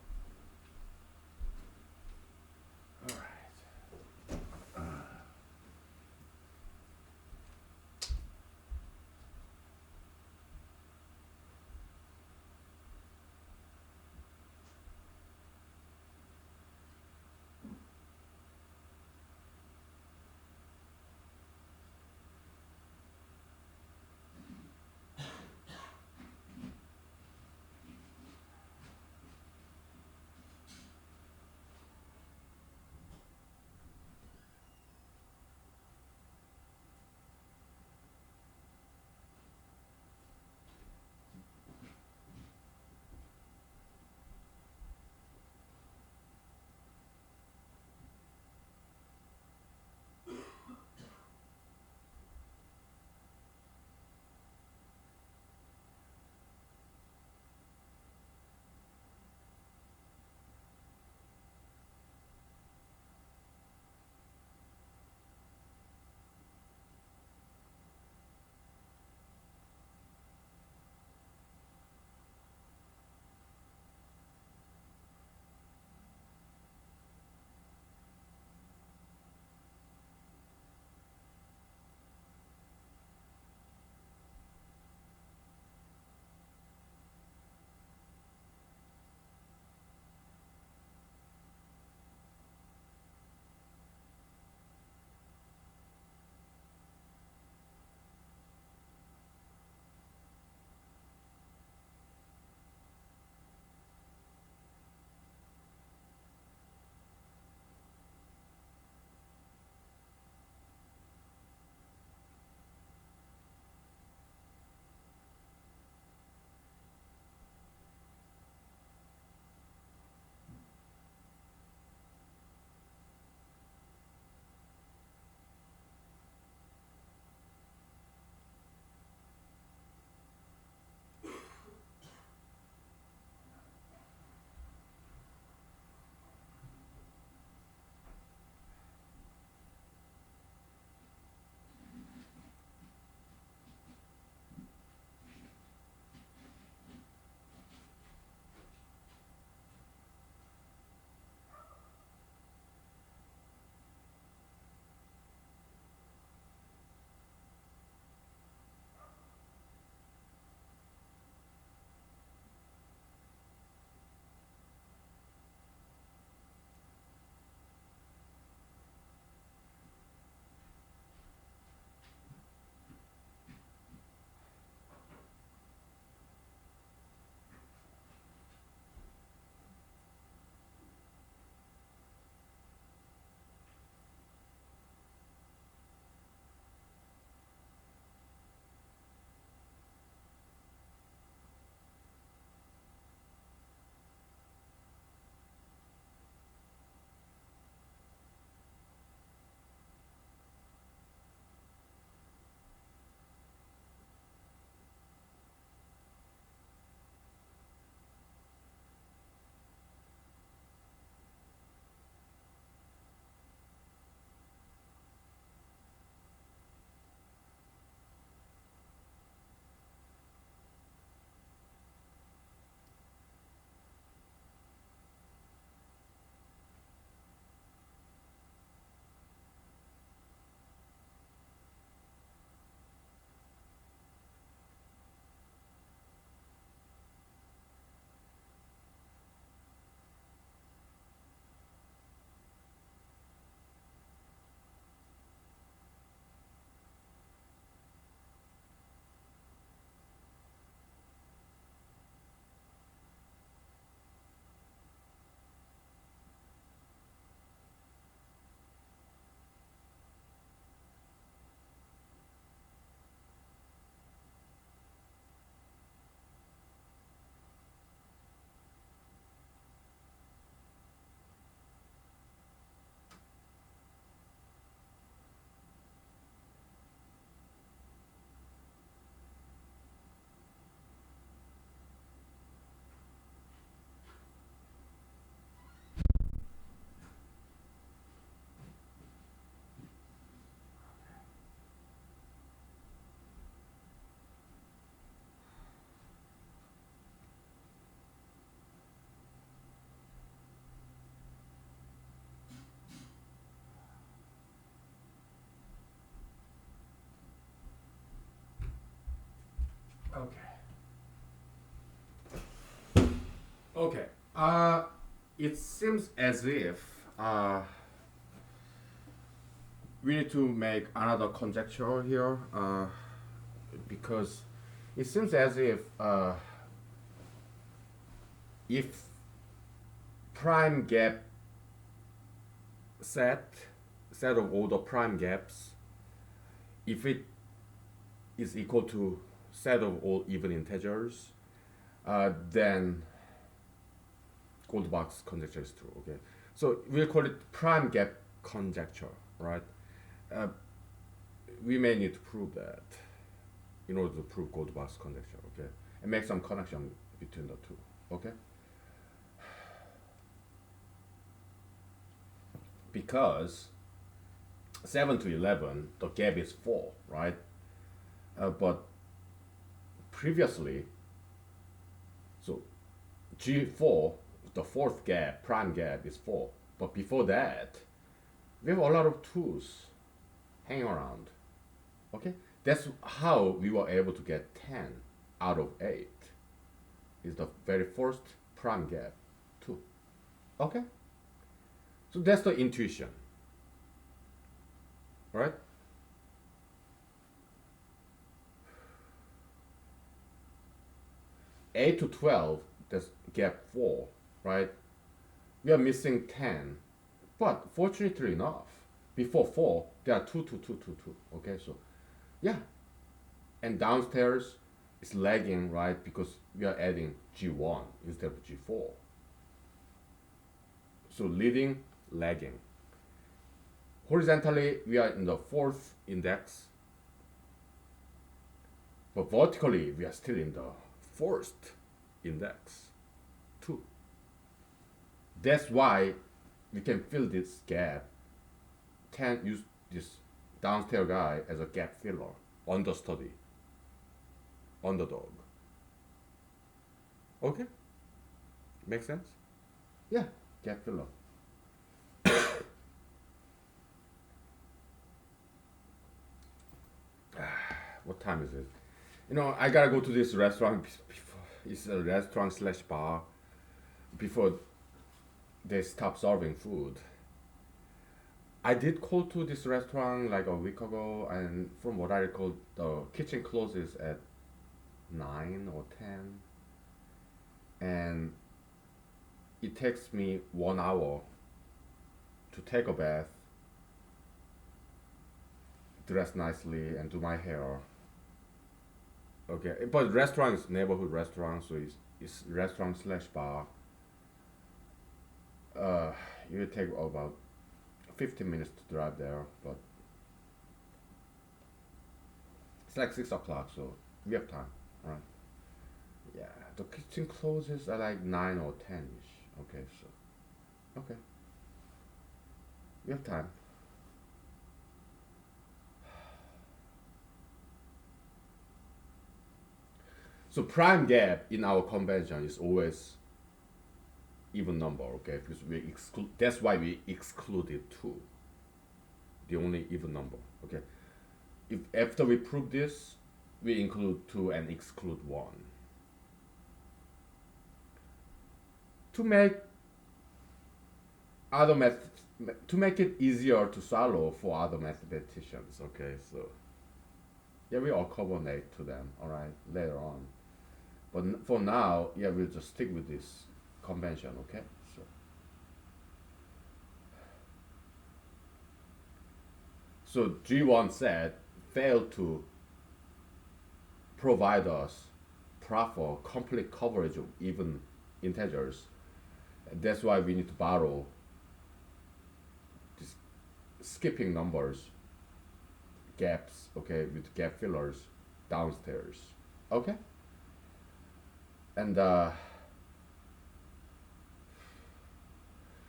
Alright. Okay. It seems as if we need to make another conjecture here, because it seems as if prime gap set set of all the prime gaps, if it is equal to set of all even integers, then Goldbach's conjecture is true. Okay, so we'll call it prime gap conjecture, right? Uh, we may need to prove that in order to prove Goldbach's conjecture. Okay, and make some connection between the two. Okay, because 7 to 11 the gap is 4, right? But previously, so G4, the fourth gap, prime gap is 4. But before that, we have a lot of 2's hanging around. Okay? That's how we were able to get 10 out of 8. Is the very first prime gap, 2. Okay? So that's the intuition. Right? Eight to 12, that's gap 4, right? We are missing 10. But fortunately enough, before 4, there are 2, 2, 2, 2, 2. Okay, so yeah. And downstairs is lagging, right? Because we are adding G1 instead of G4. So leading, lagging. Horizontally, we are in the 4th index. But vertically, we are still in the 1st index, 2. That's why we can fill this gap. Can use this downstairs guy as a gap filler, understudy, underdog. Okay? Make sense? Yeah, gap filler. What time is it? I gotta go to this restaurant before. It's a restaurant slash bar before they stop serving food. I did call to this restaurant like a week ago, and from what I recall, the kitchen closes at 9 or 10, and it takes me 1 hour to take a bath, dress nicely, and do my hair. Okay, but restaurant is neighborhood restaurant, so it's restaurant slash bar. It will take about 15 minutes to drive there, but it's like 6 o'clock, so we have time, right? Yeah, the kitchen closes at like 9 or 10 ish. Okay, so okay, we have time. So prime gap in our convention is always even number, okay? Because we exclude. That's why we excluded 2, the only even number, okay? If after we prove this, we include 2 and exclude 1 to make other math to make it easier to swallow for other mathematicians. Okay, so yeah, we all coordinate to them. All right, later on. But for now, yeah, we'll just stick with this convention, okay? So G1 set failed to provide us proper complete coverage of even integers. That's why we need to borrow this skipping numbers, gaps, okay, with gap fillers downstairs, okay? And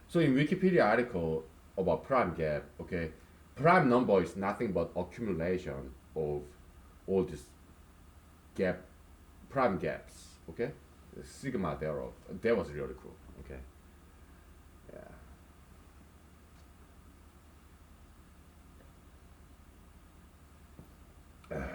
so in Wikipedia article about prime gap, okay, prime number is nothing but accumulation of all these gap, prime gaps, okay? Sigma thereof. That was really cool, okay? Yeah.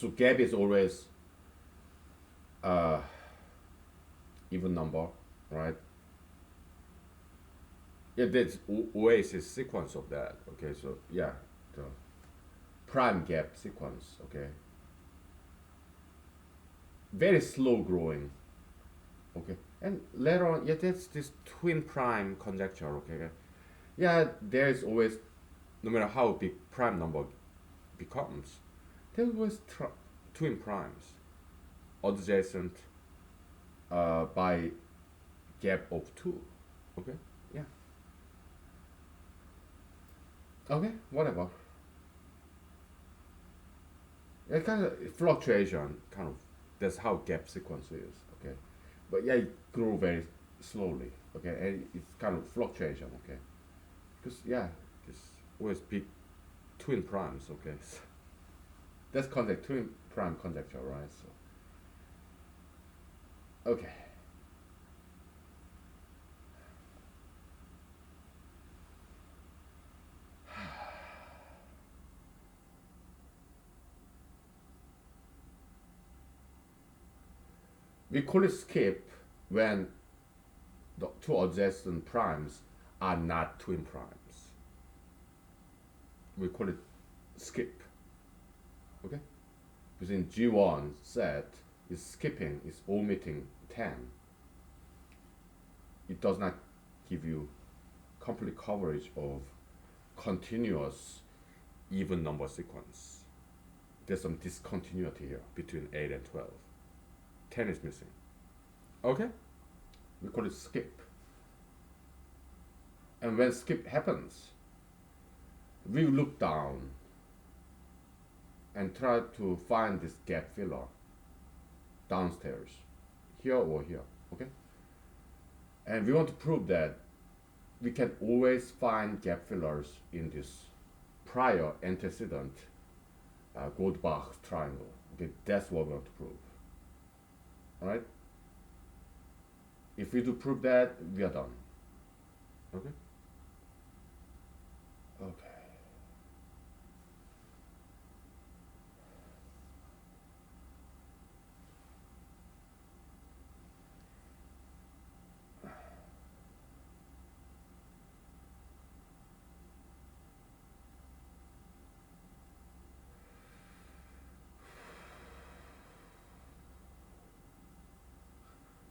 So gap is always even number, right? Yeah, that's always a sequence of that. Okay, so yeah, the prime gap sequence. Okay, very slow growing. Okay, and later on, yeah, that's this twin prime conjecture. Okay, yeah, there is always, no matter how big prime number becomes, there was twin primes adjacent by gap of two. Okay, yeah, okay, whatever. It kind of fluctuation, kind of. That's how gap sequence is. Okay, but yeah, it grew very slowly. Okay, and it's kind of fluctuation. Okay, because yeah, it's always big twin primes. Okay, so that's conjecture, twin prime conjecture, right? So okay. We call it skip when the two adjacent primes are not twin primes. We call it skip. Okay? Because in G1 set is skipping, is omitting 10. It does not give you complete coverage of continuous even number sequence. There's some discontinuity here between 8 and 12. 10 is missing. Okay? We call it skip. And when skip happens, we look down and try to find this gap filler downstairs, here or here, okay? And we want to prove that we can always find gap fillers in this prior antecedent Goldbach triangle. Okay, that's what we want to prove. All right? If we do prove that, we are done. Okay? Okay.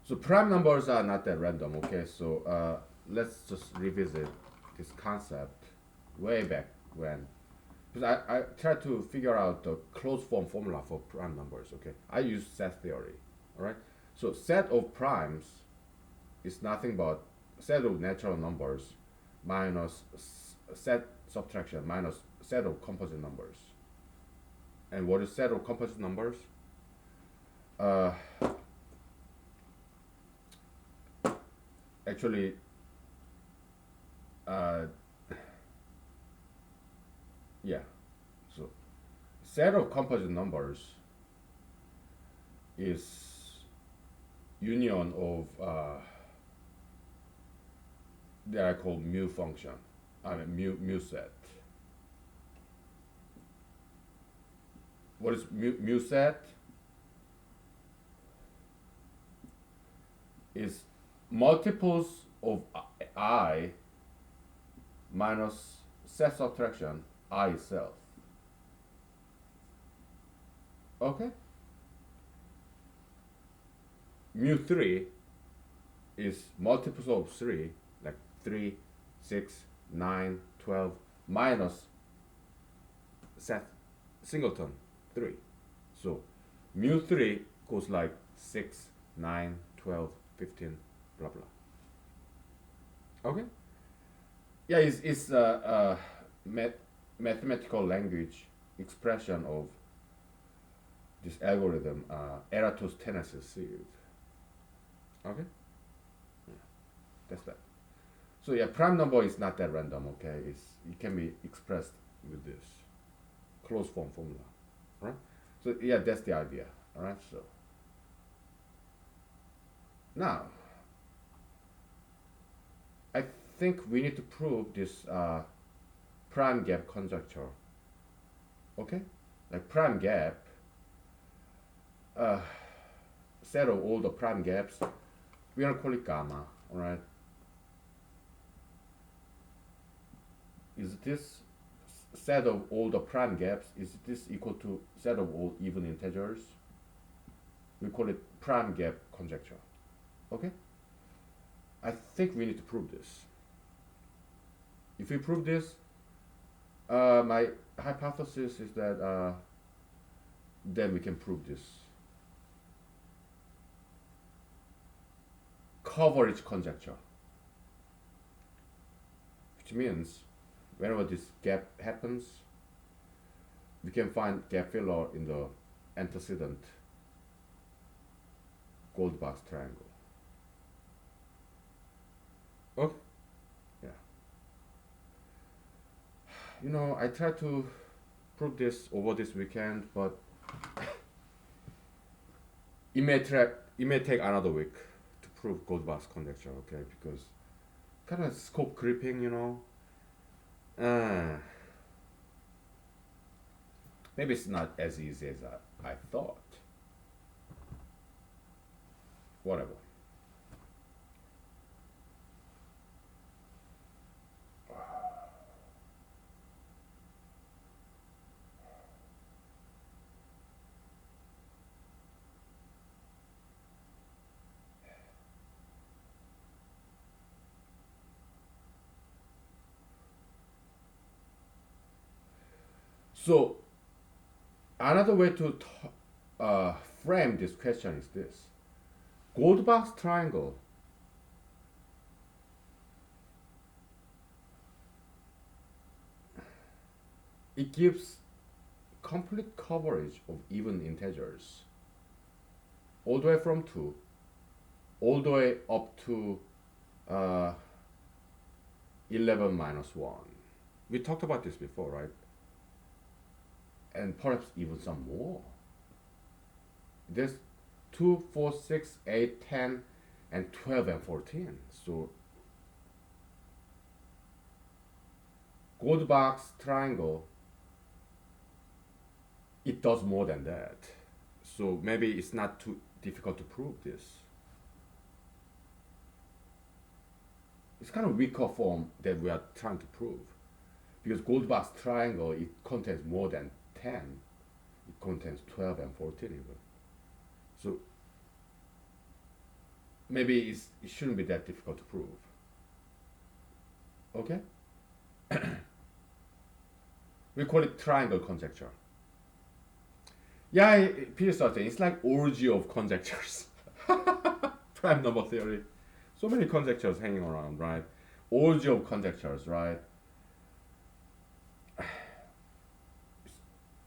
So prime numbers are not that random, okay? So let's just revisit this concept way back when. Because I tried to figure out the closed form formula for prime numbers, okay? I use set theory, all right? So set of primes is nothing but set of natural numbers minus set subtraction minus set of composite numbers. And what is set of composite numbers? Uh, actually, uh, yeah. So set of composite numbers is union of that I call mu function. I mean mu set. What is mu set? Is multiples of I minus set subtraction I itself. Okay? Mu3 is multiples of 3, like 3, 6, 9, 12, minus set singleton 3. So mu3 goes like 6, 9, 12, 15, blah blah. Okay? Yeah, it's a mathematical language expression of this algorithm, Eratosthenes series. Okay? Yeah, that's that. So yeah, prime number is not that random, okay? It can be expressed with this closed form formula, right? So yeah, that's the idea, all right? So now, I think we need to prove this prime gap conjecture, okay? Like prime gap set of all the prime gaps, we are calling gamma. All right. Is this set of all the prime gaps? Is this equal to set of all even integers? We call it prime gap conjecture. Okay. I think we need to prove this. If we prove this, my hypothesis is that then we can prove this coverage conjecture, which means whenever this gap happens, we can find gap filler in the antecedent Goldbach's triangle. Okay. Yeah. You know, I tried to prove this over this weekend, but it may take another week to prove Goldbach's conjecture, okay? Because kind of scope creeping, you know. Maybe it's not as easy as I thought. Whatever. So another way to frame this question is this: Goldbach's triangle it gives complete coverage of even integers all the way from 2 all the way up to uh, 11 minus 1. We talked about this before, right? And perhaps even some more. There's 2, 4, 6, 8, 10, and 12 and 14. So Goldbach's triangle, it does more than that. So maybe it's not too difficult to prove this. It's kind of weaker form that we are trying to prove. Because Goldbach's triangle, it contains more than 10. It contains 12 and 14 even. So maybe it shouldn't be that difficult to prove. Okay? We call it triangle conjecture. Yeah, Peter started. It's like orgy of conjectures. Prime number theory. So many conjectures hanging around, right? Orgy of conjectures, right? It's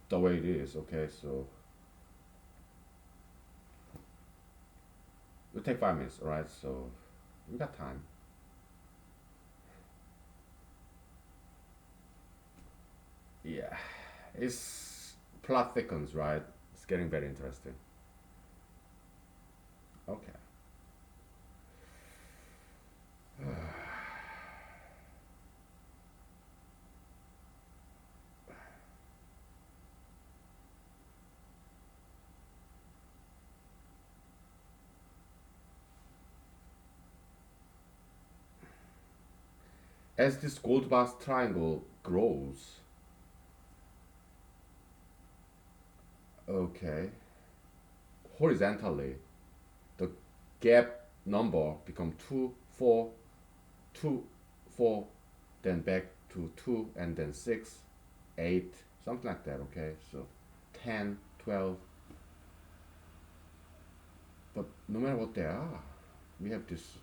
the way it is, okay? So we'll take 5 minutes, alright? So we got time. Yeah, it's plot thickens, right? It's getting very interesting. Okay. As this Goldbach triangle grows, okay, horizontally, the gap number become 2, 4, 2, 4, then back to 2, and then 6, 8, something like that, okay? So 10, 12. But no matter what they are, we have this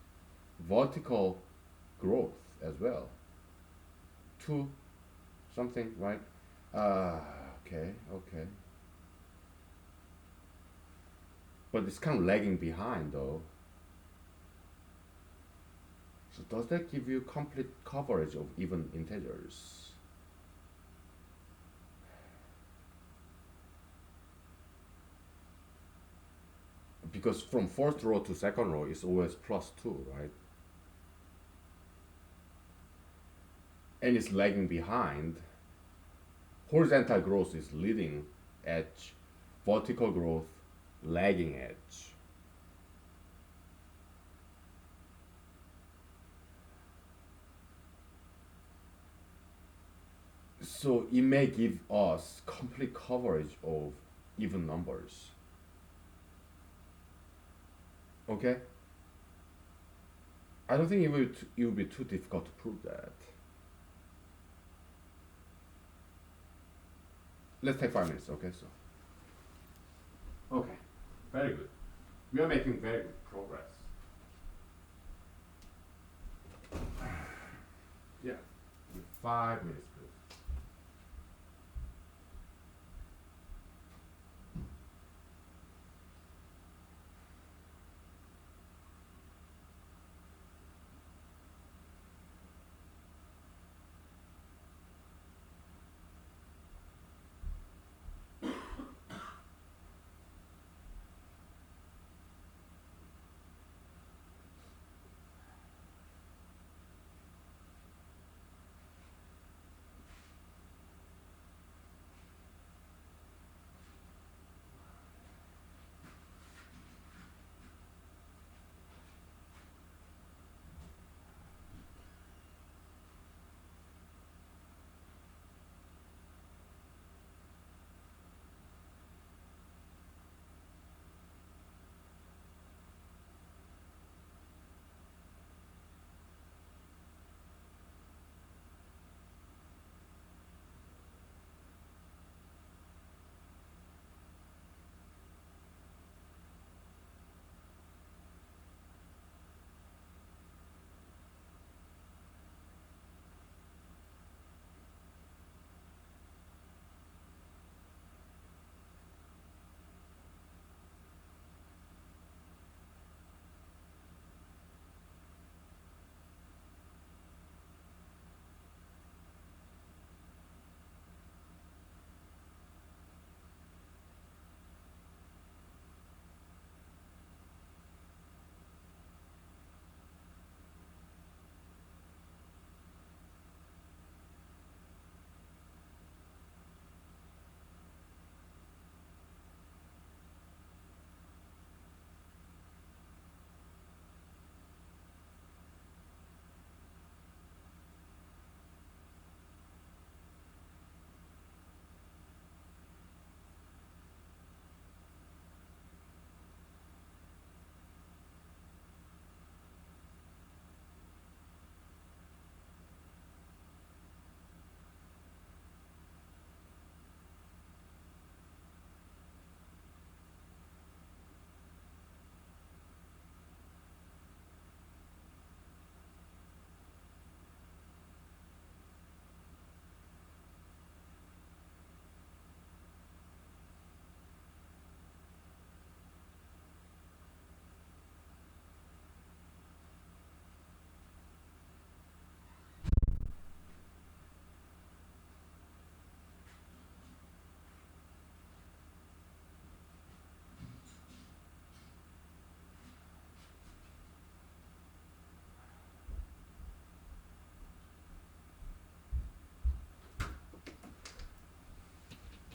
vertical growth as well. 2 something, right? Okay, okay. But it's kind of lagging behind though. So does that give you complete coverage of even integers? Because from first row to second row is always +2, right? And it's lagging behind. Horizontal growth is leading edge, vertical growth lagging edge. So it may give us complete coverage of even numbers. Okay? I don't think it would be too difficult to prove that. Let's take 5 minutes, okay? Okay, very good. We are making very good progress. Yeah, 5 minutes, please.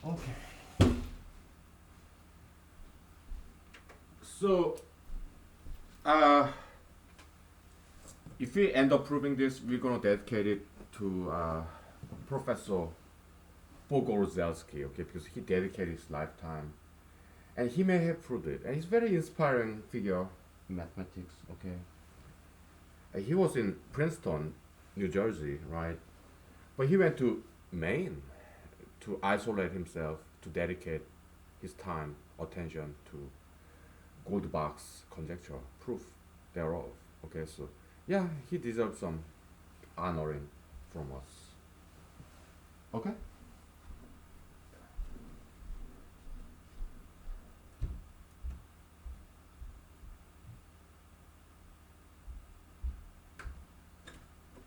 Okay. So, uh, if we end up proving this, we're gonna dedicate it to Professor Pogorzelski, okay, because he dedicated his lifetime, and he may have proved it, and he's a very inspiring figure in mathematics, okay. He was in Princeton, New Jersey, right? But he went to Maine to isolate himself, to dedicate his time, attention to Goldbach's conjecture, proof thereof. Okay, so yeah, he deserves some honoring from us. Okay?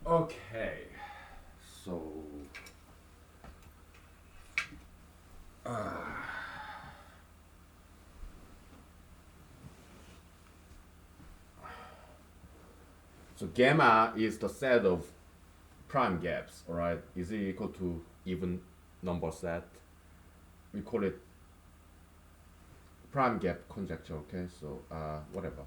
Okay, so uh, so gamma is the set of prime gaps, all right? Is it equal to even number set? We call it prime gap conjecture. Okay, so whatever.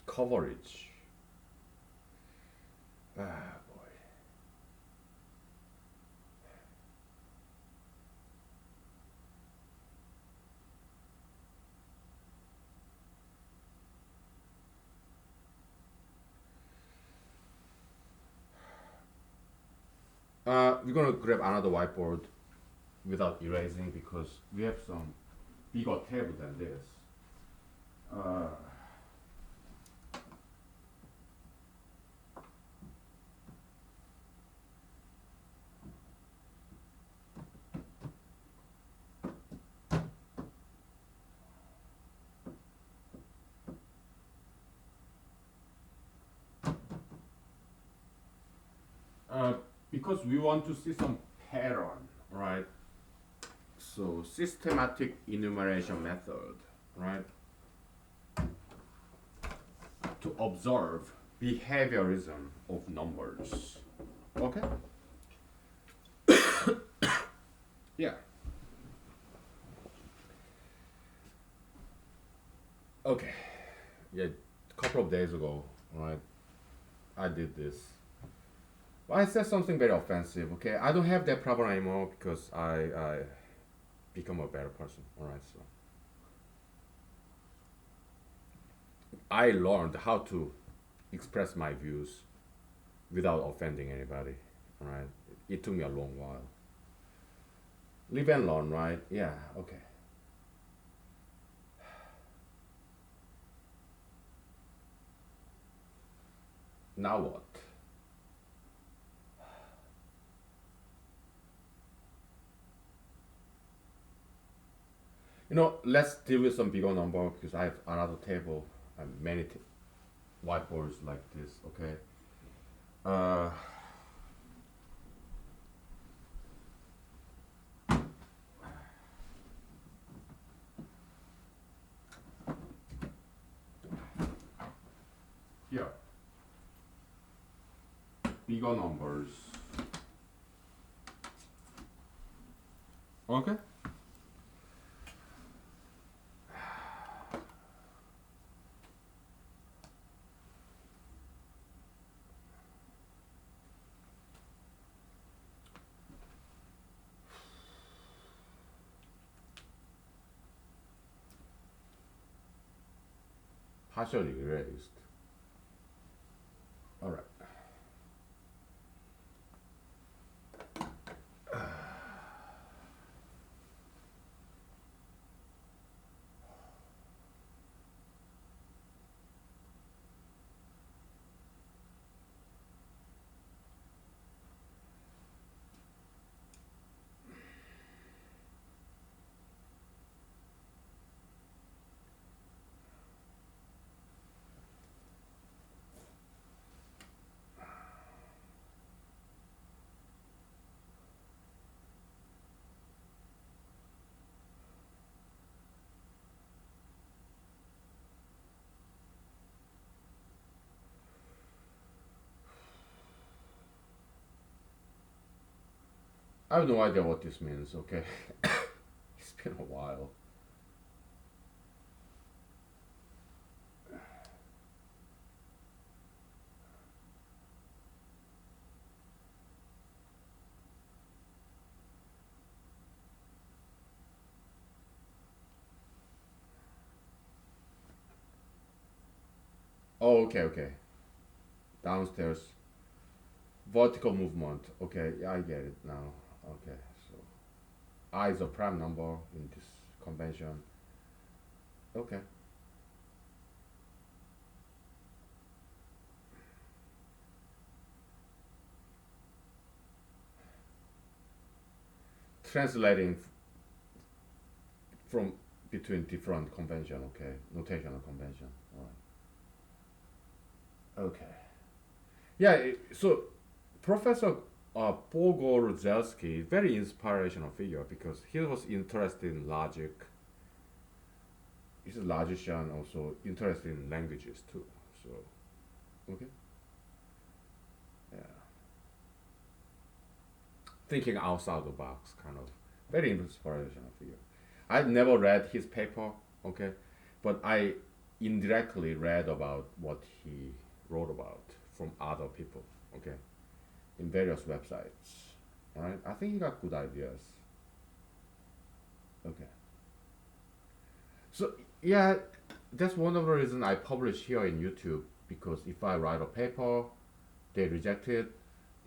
Coverage. Ah, boy. We're gonna grab another whiteboard without erasing because we have some bigger table than this. Uh, uh, because we want to see some pattern, right? So systematic enumeration method, right? To observe behaviorism of numbers. Okay. Yeah. Okay. Yeah. A couple of days ago, right? I did this. Well, I said something very offensive. Okay. I don't have that problem anymore because I become a better person. All right. So I learned how to express my views without offending anybody. All right. It took me a long while. Live and learn, right? Yeah. Okay. Now what? Let's deal with some bigger number because I have another table and many whiteboards like this. Okay. Uh, Here, bigger numbers. Okay. Partially erased. All right. I have no idea what this means. Okay. It's been a while. Oh, okay, okay. Downstairs. Vertical movement. Okay, yeah, I get it now. Okay, so I is a prime number in this convention. Okay. Translating from between different convention. Okay, notational convention. All right. Okay. Yeah. So Professor Pogorzelski, very inspirational figure because he was interested in logic. He's a logician, also interested in languages too. So, okay. thinking outside the box, kind of very inspirational for you. I never read his paper, okay, but I indirectly read about what he wrote about from other people, okay, in various websites. Right? I think he got good ideas. Okay. So yeah, that's one of the reasons I publish here in YouTube because if I write a paper, they reject it,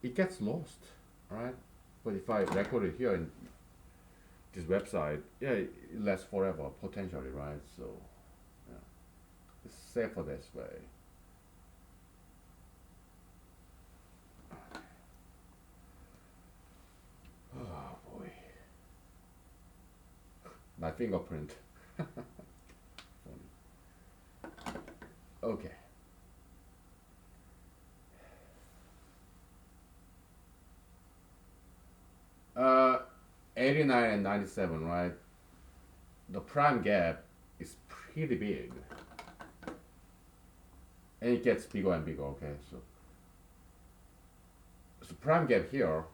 it gets lost, right? But if I record it here in this website, yeah, it lasts forever potentially, right? So yeah, it's safer this way. Oh boy, my fingerprint. Okay. 89 and 97, right? The prime gap is pretty big, and it gets bigger and bigger. Okay, so prime gap here.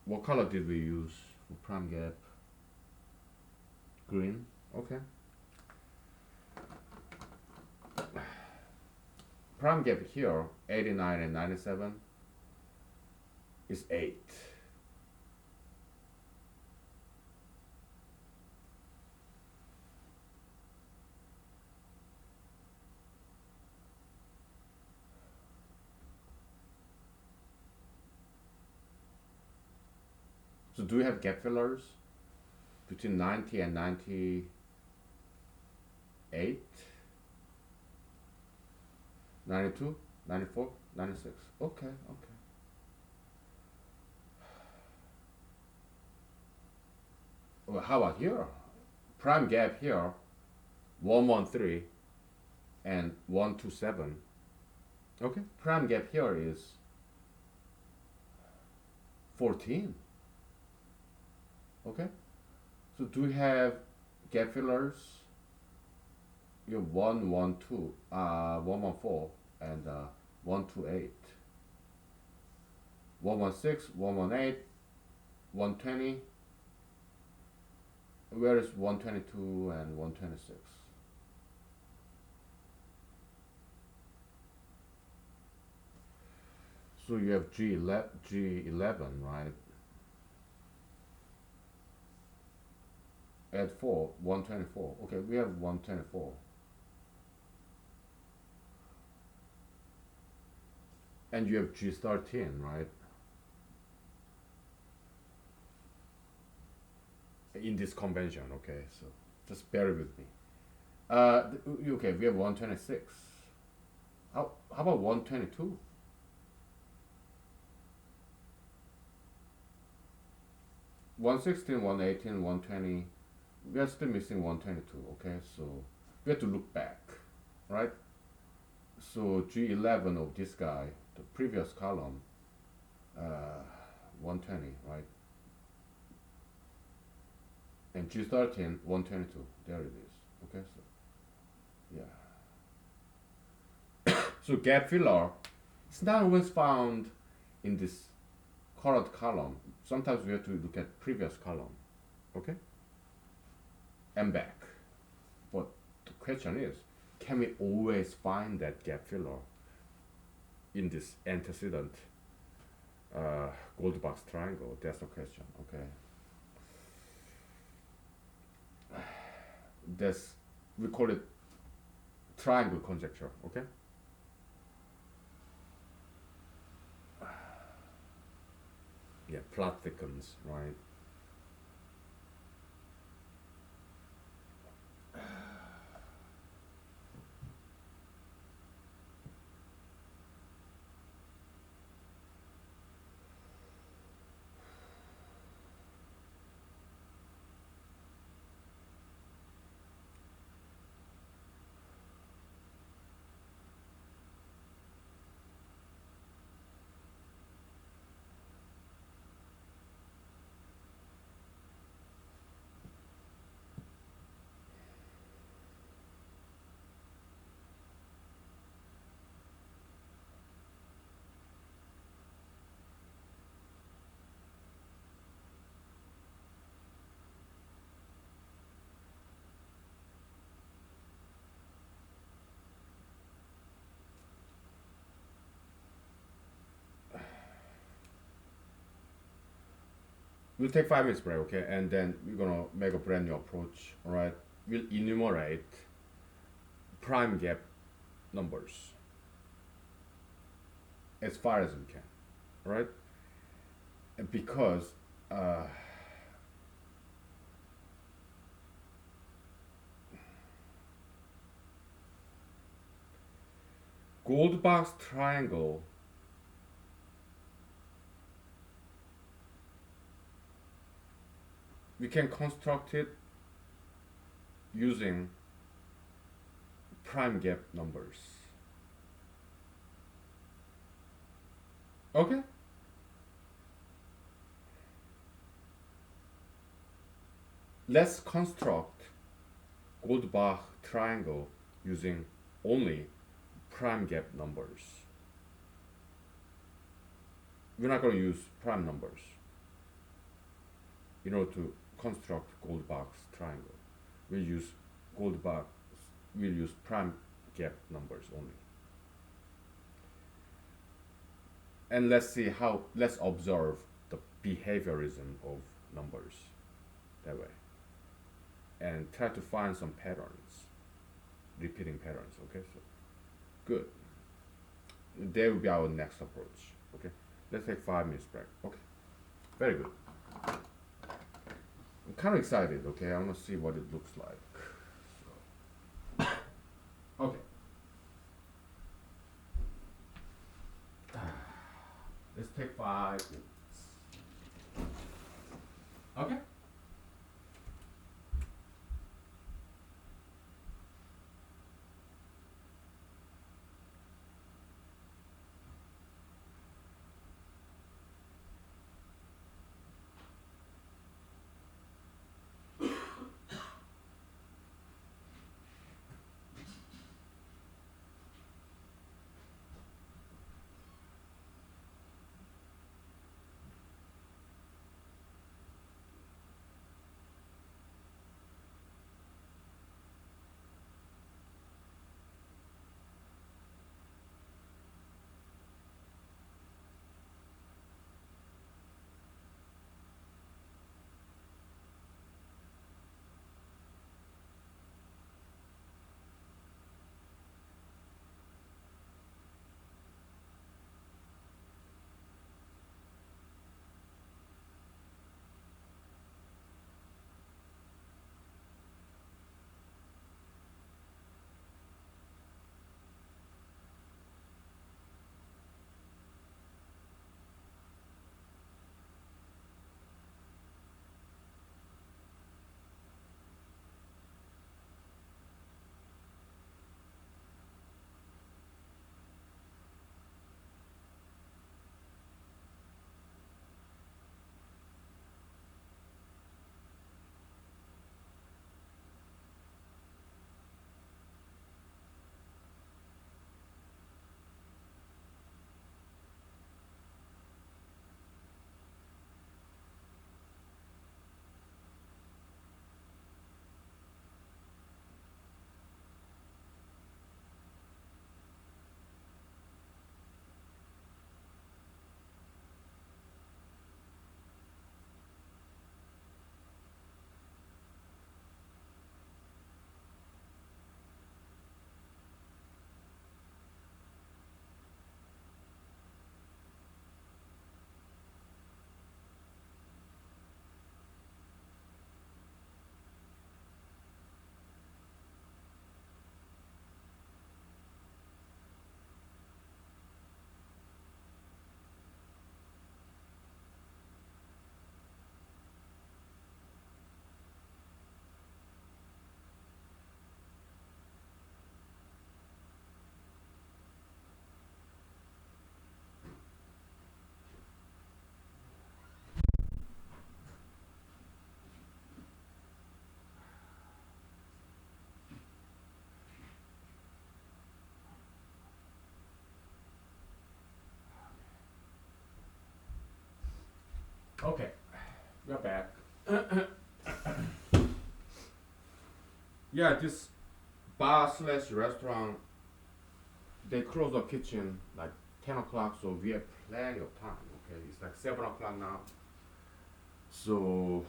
What color did we use for prime gap? Green. Okay. Prime gap here, 89 and 97, is 8. So do we have gap fillers between 90 and 98? 92? 94? 96? Okay, okay. Well, how about here? Prime gap here, 113 and 127. Okay, prime gap here is 14. Okay, so do we have gap fillers? You have 112, 114, and 128. 116, 118, 120. Where is 122 and 126? So you have G11, right? Add 4, 124. Okay, we have 124. And you have G13, right? In this convention, okay? So just bear with me. Okay, we have 126. How about 122? 116, 118, 120. We are still missing 122, okay? So we have to look back, right? So G11 of this guy, the previous column, 120, right? And G13, 122. There it is. Okay, so yeah. So gap filler, it's not always found in this current column. Sometimes we have to look at previous column. Okay? And back. But the question is, can we always find that gap filler in this antecedent gold box triangle? That's the question. Okay. This we call it triangle conjecture. Okay. Yeah, plot thickens, right? We'll take 5 minutes break, okay? And then we're gonna make a brand new approach, all right? We'll enumerate prime gap numbers as far as we can, all right? And because gold box triangle we can construct it using prime gap numbers. Okay? Let's construct Goldbach triangle using only prime gap numbers. We're not going to use prime numbers in order to construct Goldbach triangle. We'll use Goldbach, we'll use prime gap numbers only. And let's observe the behaviorism of numbers that way. And try to find some patterns, repeating patterns, okay? So, good. That will be our next approach, okay? Let's take 5 minutes break, okay? Very good. I'm kind of excited, okay? I want to see what it looks like. So. Okay. Let's take 5 minutes. Okay? Okay, we're back. Yeah, this bar slash restaurant, they close the kitchen like 10 o'clock, so we have plenty of time, okay? It's like 7 o'clock now. So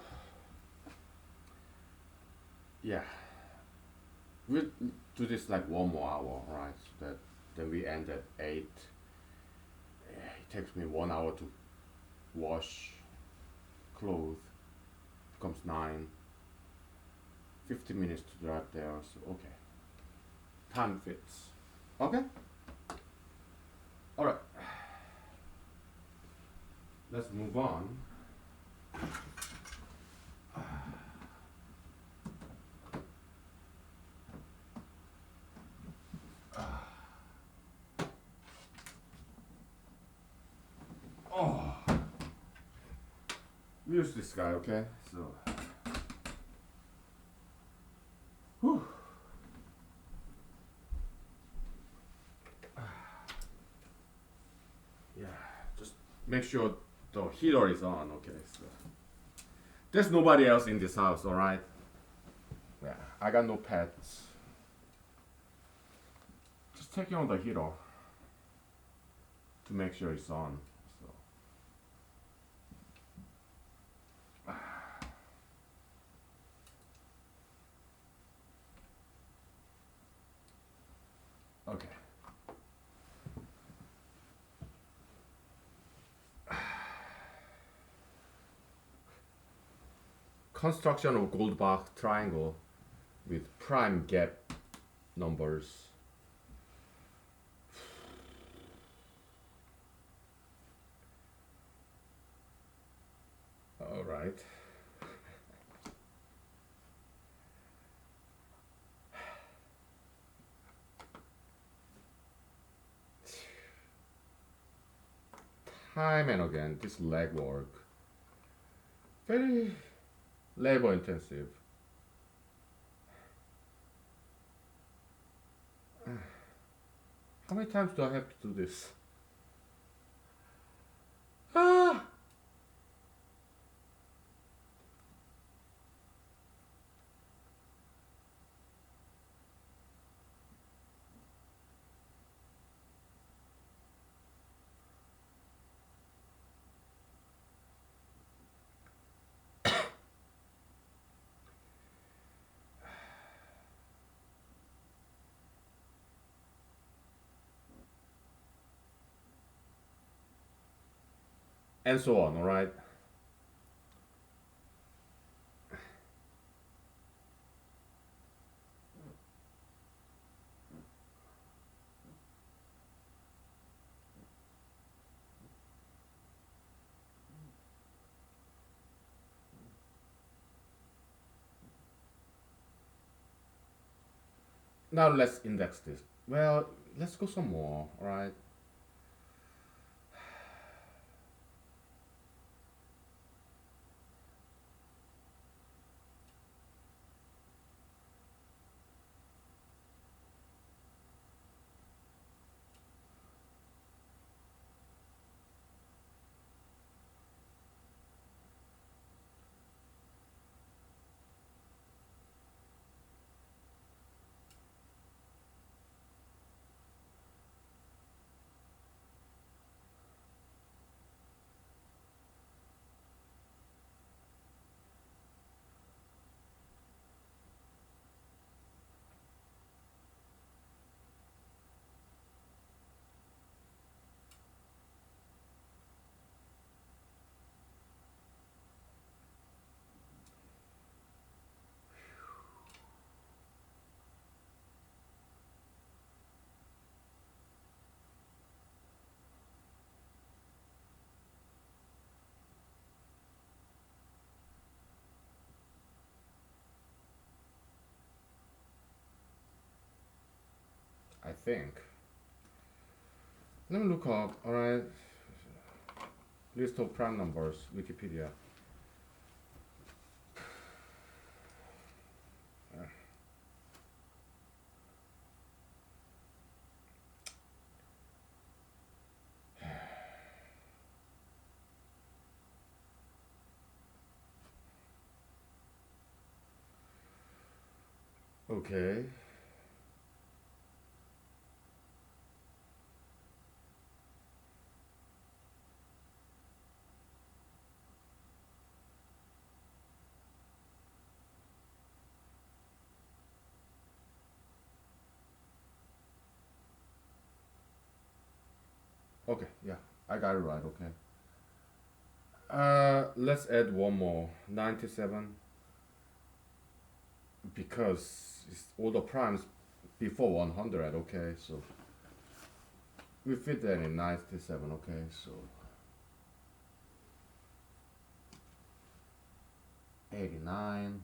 yeah, we'll do this like 1 more hour, right? So that then we end at 8. It takes me 1 hour to wash clothes. Becomes 9. 50 minutes to drive there. So okay, time fits. Okay, all right. Let's move on. Oh, use this guy, okay? So, whew. Yeah, just make sure the heater is on, okay? So, there's nobody else in this house, all right? Yeah, I got no pets. Just take on the heater to make sure it's on. So, okay. Construction of Goldbach triangle with prime gap numbers. All right. Time and again, this leg work. Very labor intensive. How many times do I have to do this? Ah! And so on, alright? Now let's index this. Well, let's go some more, alright? I think. Let me look up, alright? List of prime numbers, Wikipedia. Okay. Okay, yeah, I got it right. Okay. Let's add one more 97 because it's all the primes before 100. Okay, so we fit that in 97. Okay, so 89,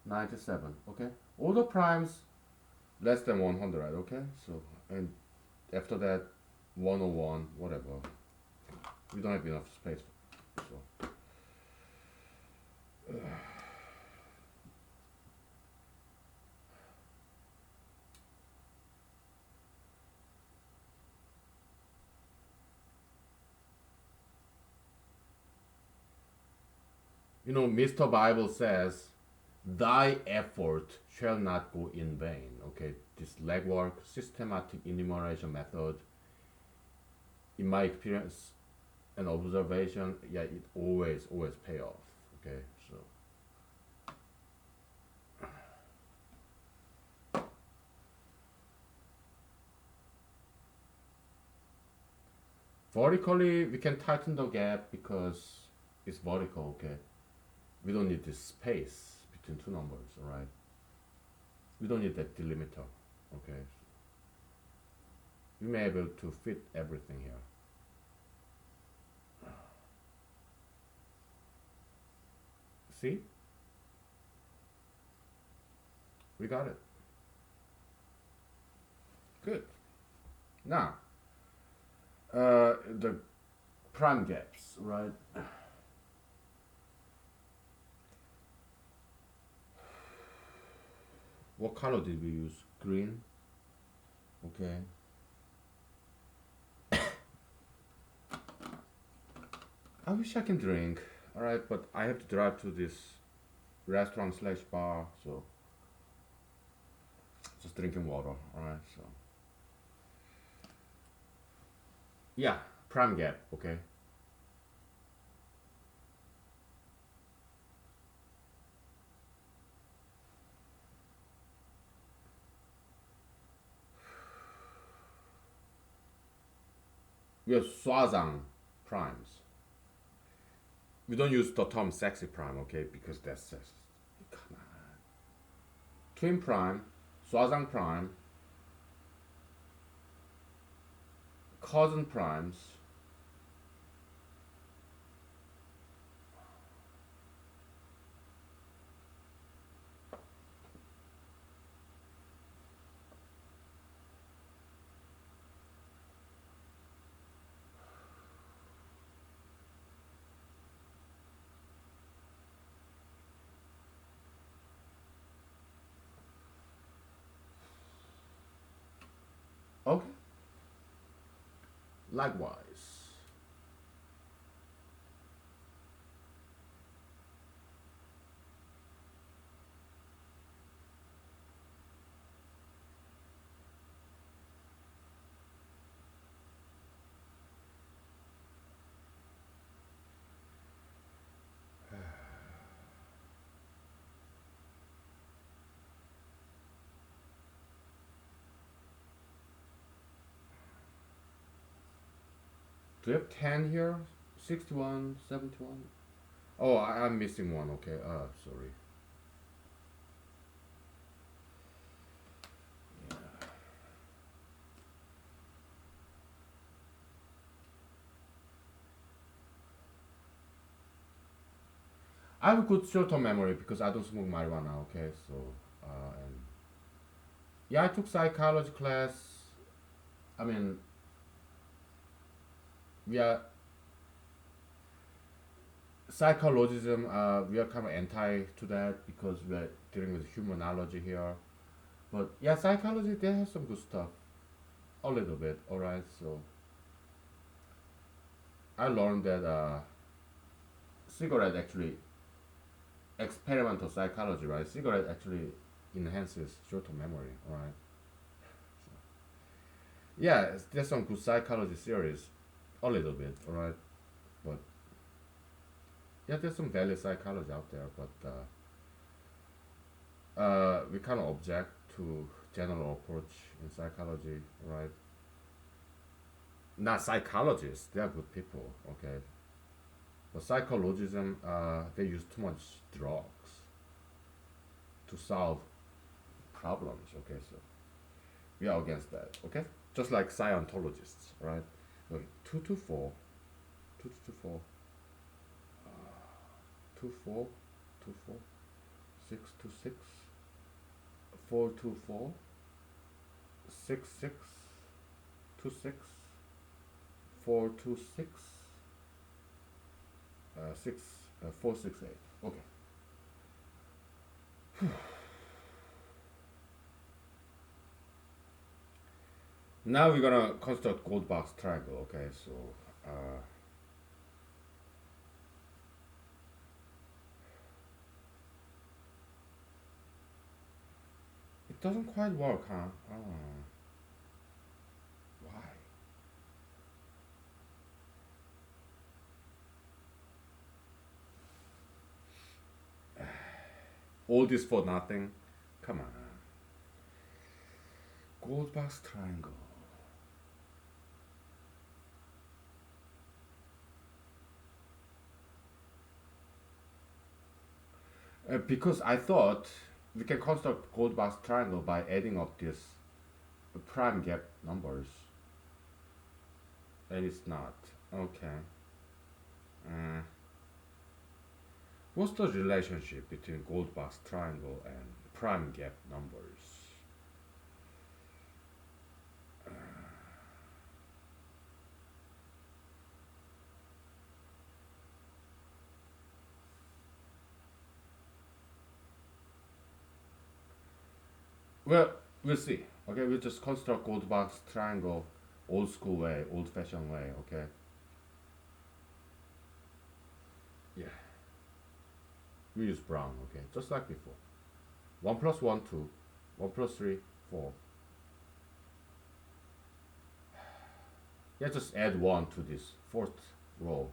97. Okay, all the primes less than 100. Okay, so and after that 101, whatever. We don't have enough space. So Mr. Bible says, "Thy effort shall not go in vain." Okay, this legwork, systematic enumeration method, in my experience and observation, yeah, it always pay off. Okay, so vertically we can tighten the gap because it's vertical. Okay, we don't need this space between two numbers. All right, we don't need that delimiter. Okay, we may be able to fit everything here. See, we got it. Good. Now, the prime gaps, right? What color did we use? Green. Okay. I wish I can drink. All right, but I have to drive to this restaurant slash bar, so just drinking water. All right, so yeah, prime gap. Okay. We have Swazang primes. We don't use the term sexy prime, okay, because that's just come on. Twin prime, Swazang prime, cousin primes. Okay. Likewise. Do you have 10 here? 61, 71? Oh, I'm missing one. Okay. Sorry. I have a good short-term memory because I don't smoke marijuana. Okay, so and yeah, I took psychology class. I mean, we are psychologism. We are kind of anti to that because we are dealing with humanology here. But yeah, psychology they have some good stuff. A little bit. All right. So I learned that cigarette actually experimental psychology, right? Cigarette actually enhances short-term memory. All right. Yeah, there's some good psychology theories, a little bit. All right. But yeah, there's some valid psychology out there, but we kind of object to general approach in psychology, right? not psychologists. They are good people. Okay, but psychologism, they use too much drugs to solve problems. Okay, so we are against that. Okay, just like Scientologists, right? Okay, 224, 224, 24, 24, 626, 424, 66, 26, 426, 6, 468. Okay. Now we're gonna construct gold box triangle. Okay, so uh, it doesn't quite work, huh? Oh, why? All this for nothing? Come on. Gold box triangle. Because I thought we can construct gold box triangle by adding up these prime gap numbers, and it's not. Okay. Uh, what's the relationship between gold box triangle and prime gap numbers? Well, we'll see. Okay, we'll just construct gold box triangle old school way, old fashioned way. Okay. Yeah. We use brown. Okay, just like before. 1 plus 1, 2. 1 plus 3, 4. Yeah, just add 1 to this fourth row.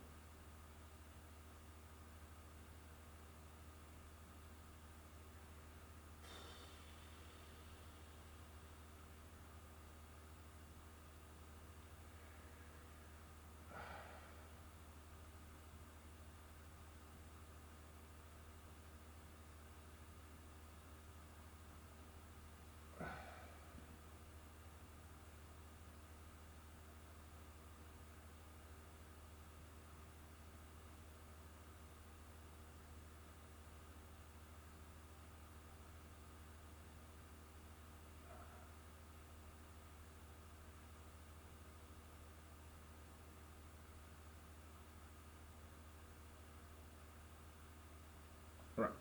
Right.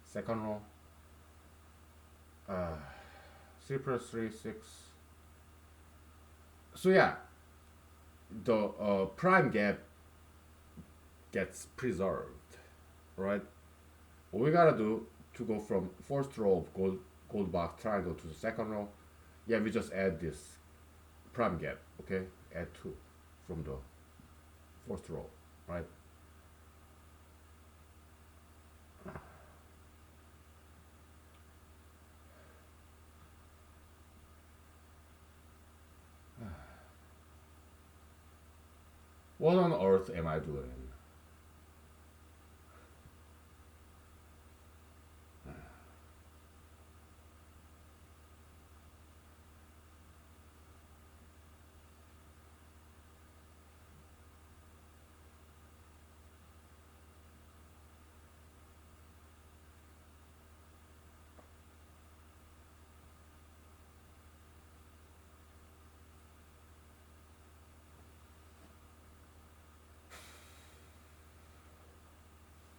Second row. Uh, 3 plus 3, 6. So yeah, the prime gap gets preserved, right? What we gotta do to go from first row of gold box triangle to the second row, yeah, we just add this prime gap, okay? Add 2 from the first row, right? What on earth am I doing?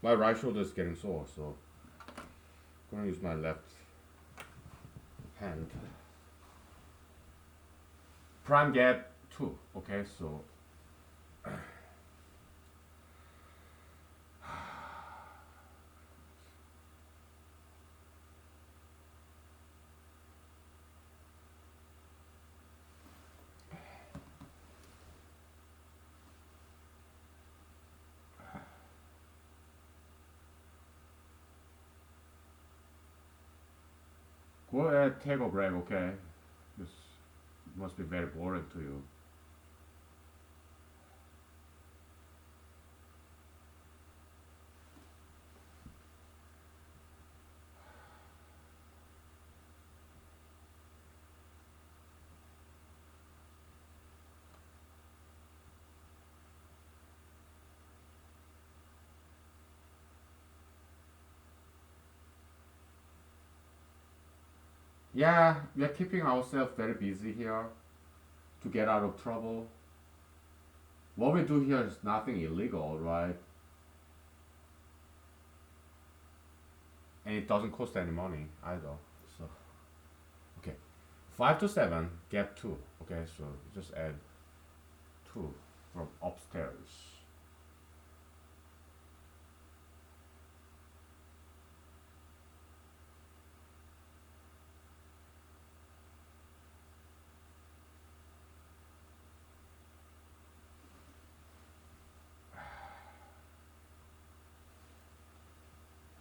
My right shoulder is getting sore, so I'm gonna use my left hand. Prime gap 2, okay? So go ahead, take a break, okay? This must be very boring to you. Yeah, we are keeping ourselves very busy here to get out of trouble. What we do here is nothing illegal, right? And it doesn't cost any money either. So, okay. 5 to 7, gap 2. Okay, so just add 2 from upstairs.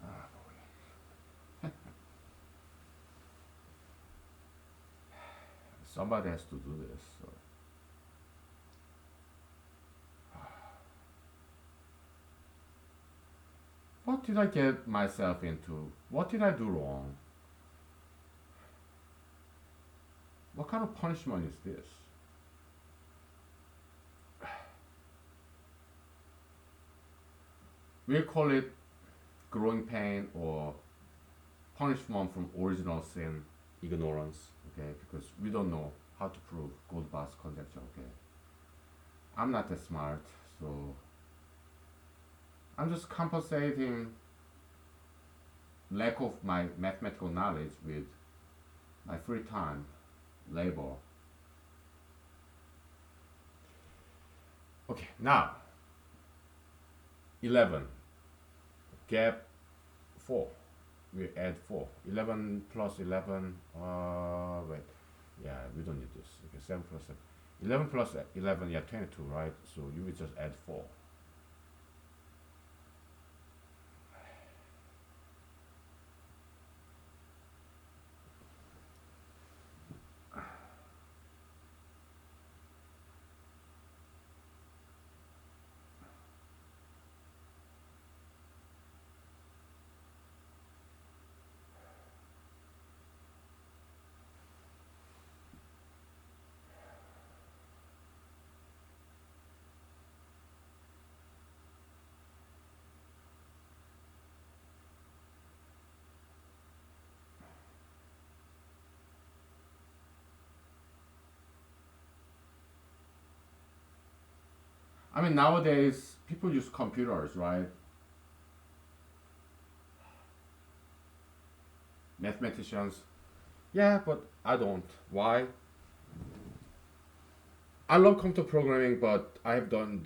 Ah, somebody has to do this. So. What did I get myself into? What did I do wrong? What kind of punishment is this? We call it growing pain or punishment from original sin, ignorance, okay? Because we don't know how to prove good past conjecture, okay? I'm not that smart, so I'm just compensating lack of my mathematical knowledge with my free time, labor. Okay, now 11, gap 4. We add 4. 11 plus 11, wait, yeah, we don't need this. Okay, 7 plus 7. 11 plus 11, yeah, 22, right? So you will just add 4. I mean, nowadays, people use computers, right? Mathematicians. Yeah, but I don't. Why? I love computer programming, but I have done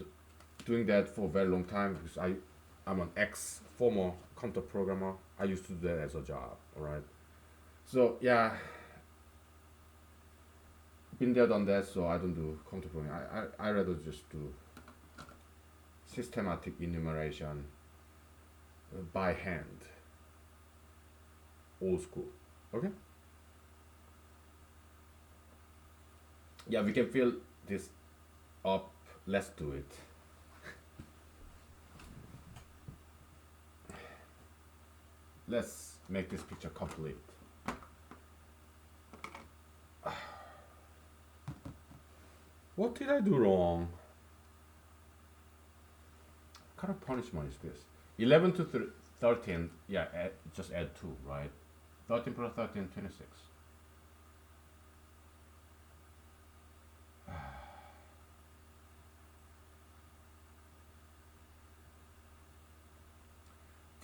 doing that for a very long time because I'm an ex former computer programmer. I used to do that as a job. All right. So yeah, been there, done that. So I don't do computer programming. I rather just do systematic enumeration by hand, old school. Okay. Yeah, we can fill this up. Let's do it. Let's make this picture complete. What did I do wrong? What kind of punishment is this? 11 to 13, yeah, just add 2, right? 13 plus 13, 26.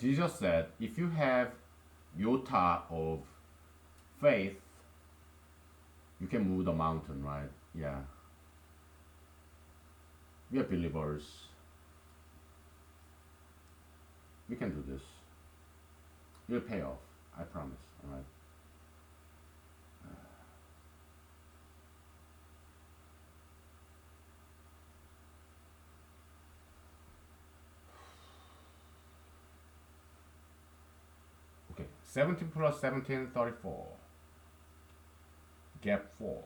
Jesus said, if you have iota of faith, you can move the mountain, right? Yeah. We are believers. We can do this. It will pay off. I promise. All right. Okay. 17 plus 17, 34. Gap 4.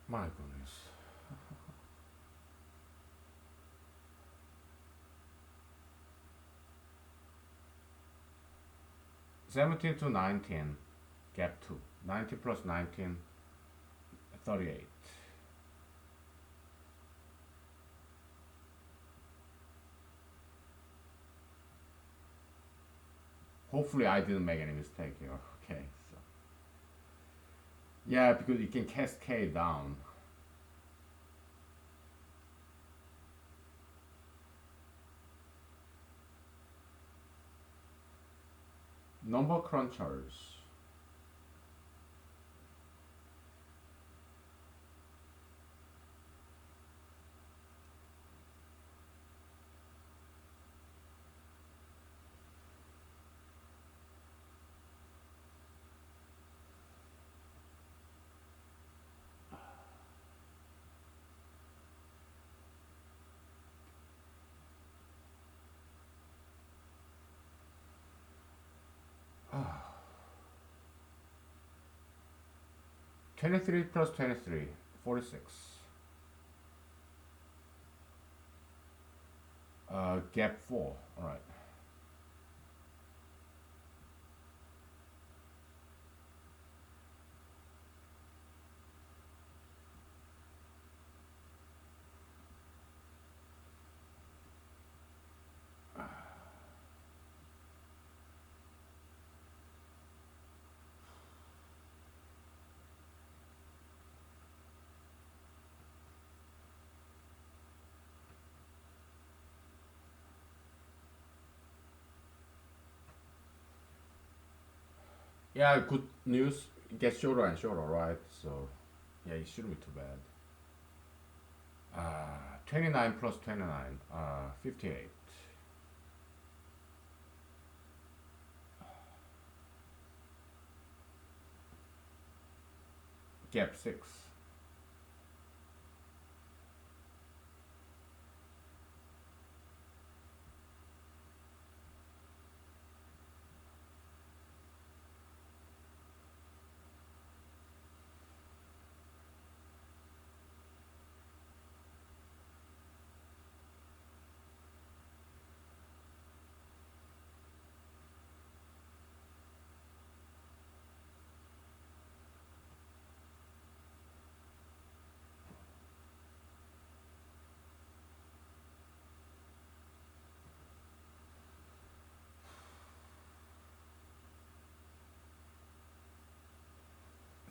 My goodness. 17 to 19, gap 2. 19 plus 19, 38. Hopefully I didn't make any mistake here. Okay, so yeah, because you can cascade down. Number crunchers. Ah, 23 plus 23, 46. Gap 4. All right. Yeah, good news. It gets shorter and shorter, right? So, yeah, it shouldn't be too bad. 29 plus 29, 58. Gap 6.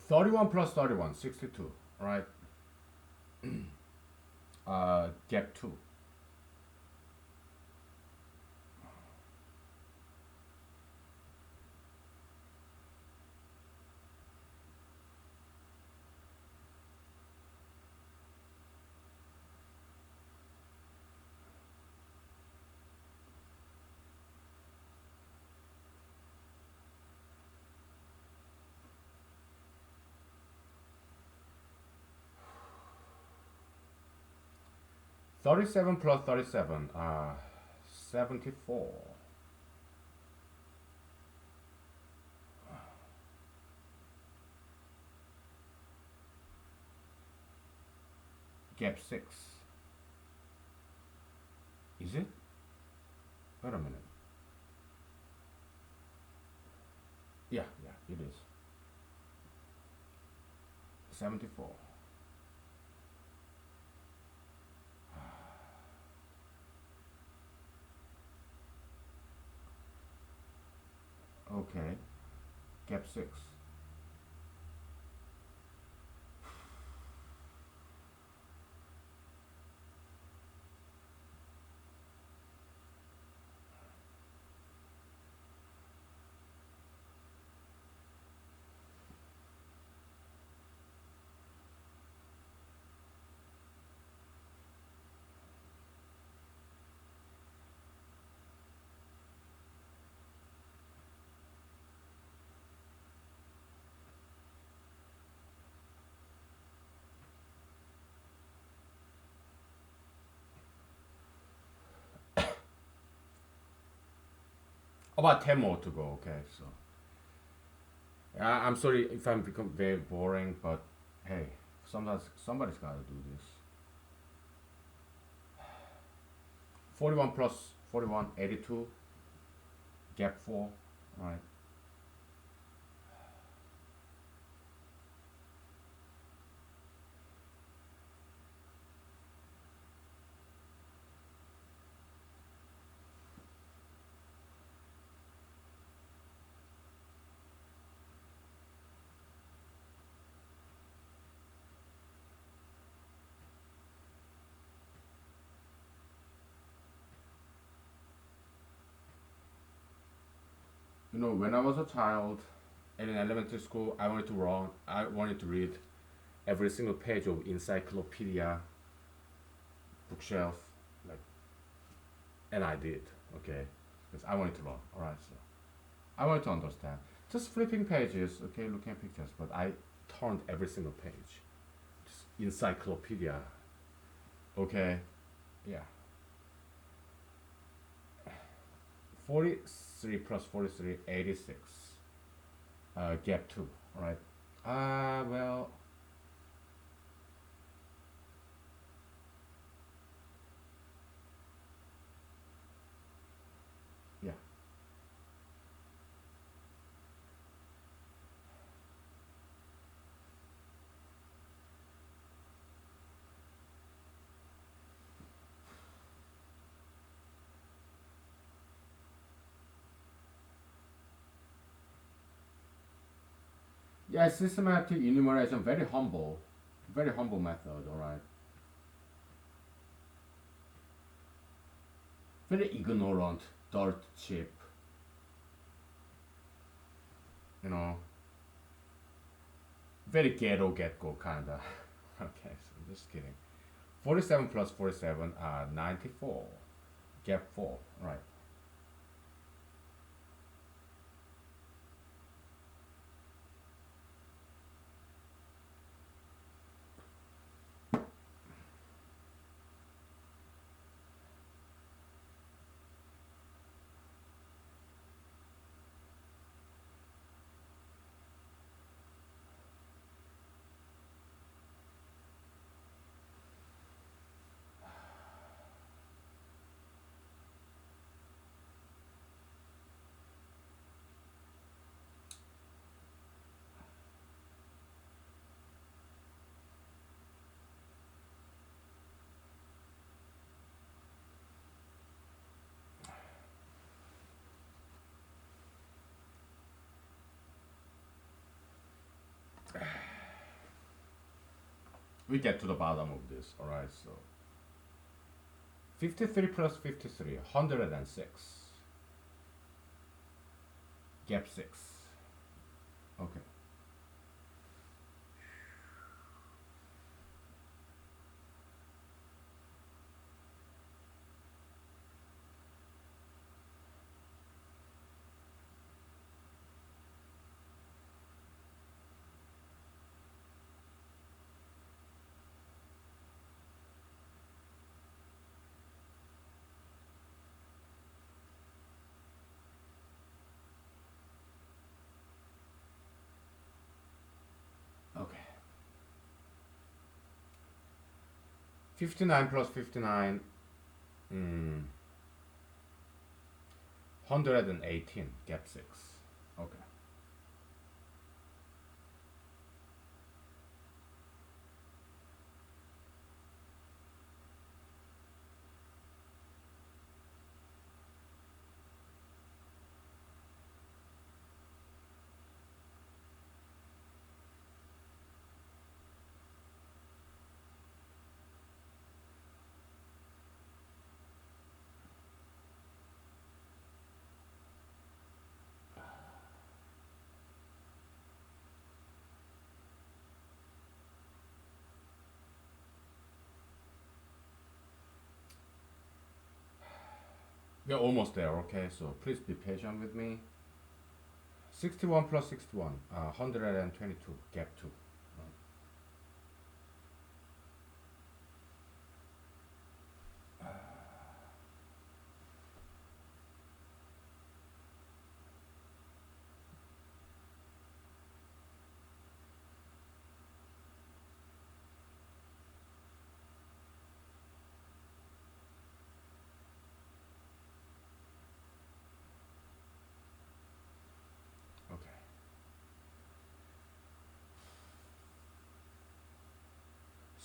31 plus 31, 62. Right? Gap 2. 37 plus 37, 74. Gap 6. Is it? Wait a minute. Yeah, yeah, it is. 74. Okay. Gap 6. About 10 more to go, okay? So, I'm sorry if I'm become very boring, but hey, Somebody's got to do this. 41 plus 41, 82. Gap 4. All right. You know, when I was a child in elementary school, I wanted to read every single page of encyclopedia bookshelf, like, and I did, okay, because I wanted to learn. All right, so I wanted to understand. Just flipping pages, okay, looking at pictures, but I turned every single page. Just encyclopedia, okay, yeah. 43 plus 43, 86. Gap 2, all right. Well, yeah. Yeah, systematic enumeration, very humble method, all right. Very ignorant, dirt cheap, you know, very ghetto get go kinda. Okay, so I'm just kidding. 47 plus 47 are 94. Gap 4, right. We get to the bottom of this, all right. So 53 plus 53, 106. Gap 6. Okay. Okay. 59 plus 59, 118. Gap 6. Okay. We're almost there, okay? So please be patient with me. 61 plus 61, 122. Gap 2.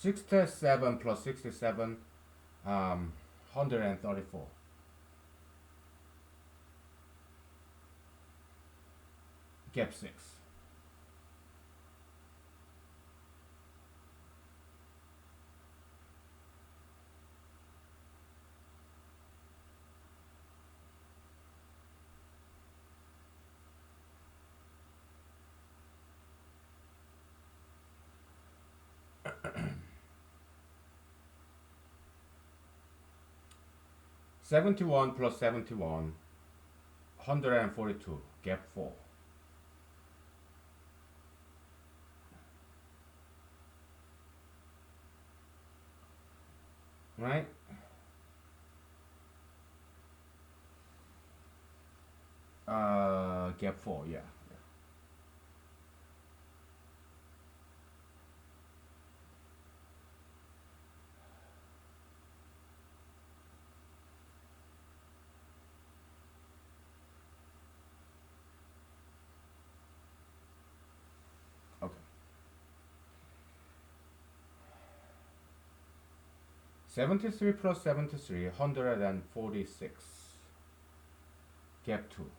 67 plus 67, 134. Gap 6. Seventy-one plus 71, 142. Gap 4. Right? Gap 4, yeah. Okay. 73 plus 73, 146. Gap 2.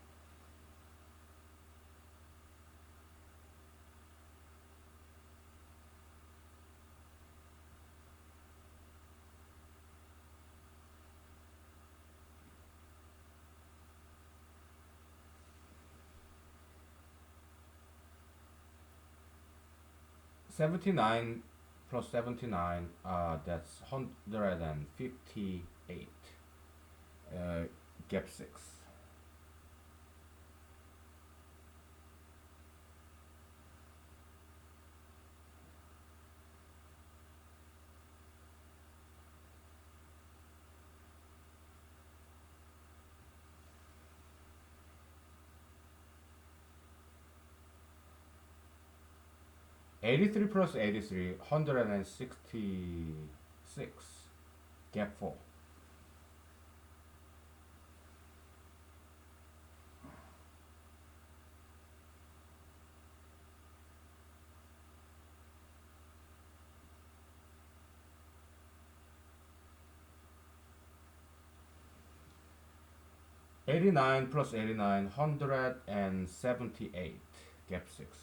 79 plus 79, that's 158. Gap 6. 83 plus 83, 166. Gap 4. 89 plus 89, 178. Gap 6.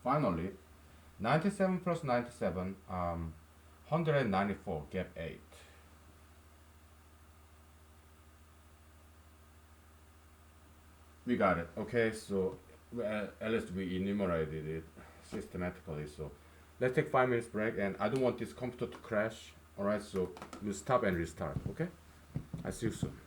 Finally, 97 plus 97, 194. Gap 8. We got it. Okay, so at least we enumerated it systematically. So let's take 5 minutes break, and I don't want this computer to crash. All right, so we'll stop and restart. Okay, I'll see you soon.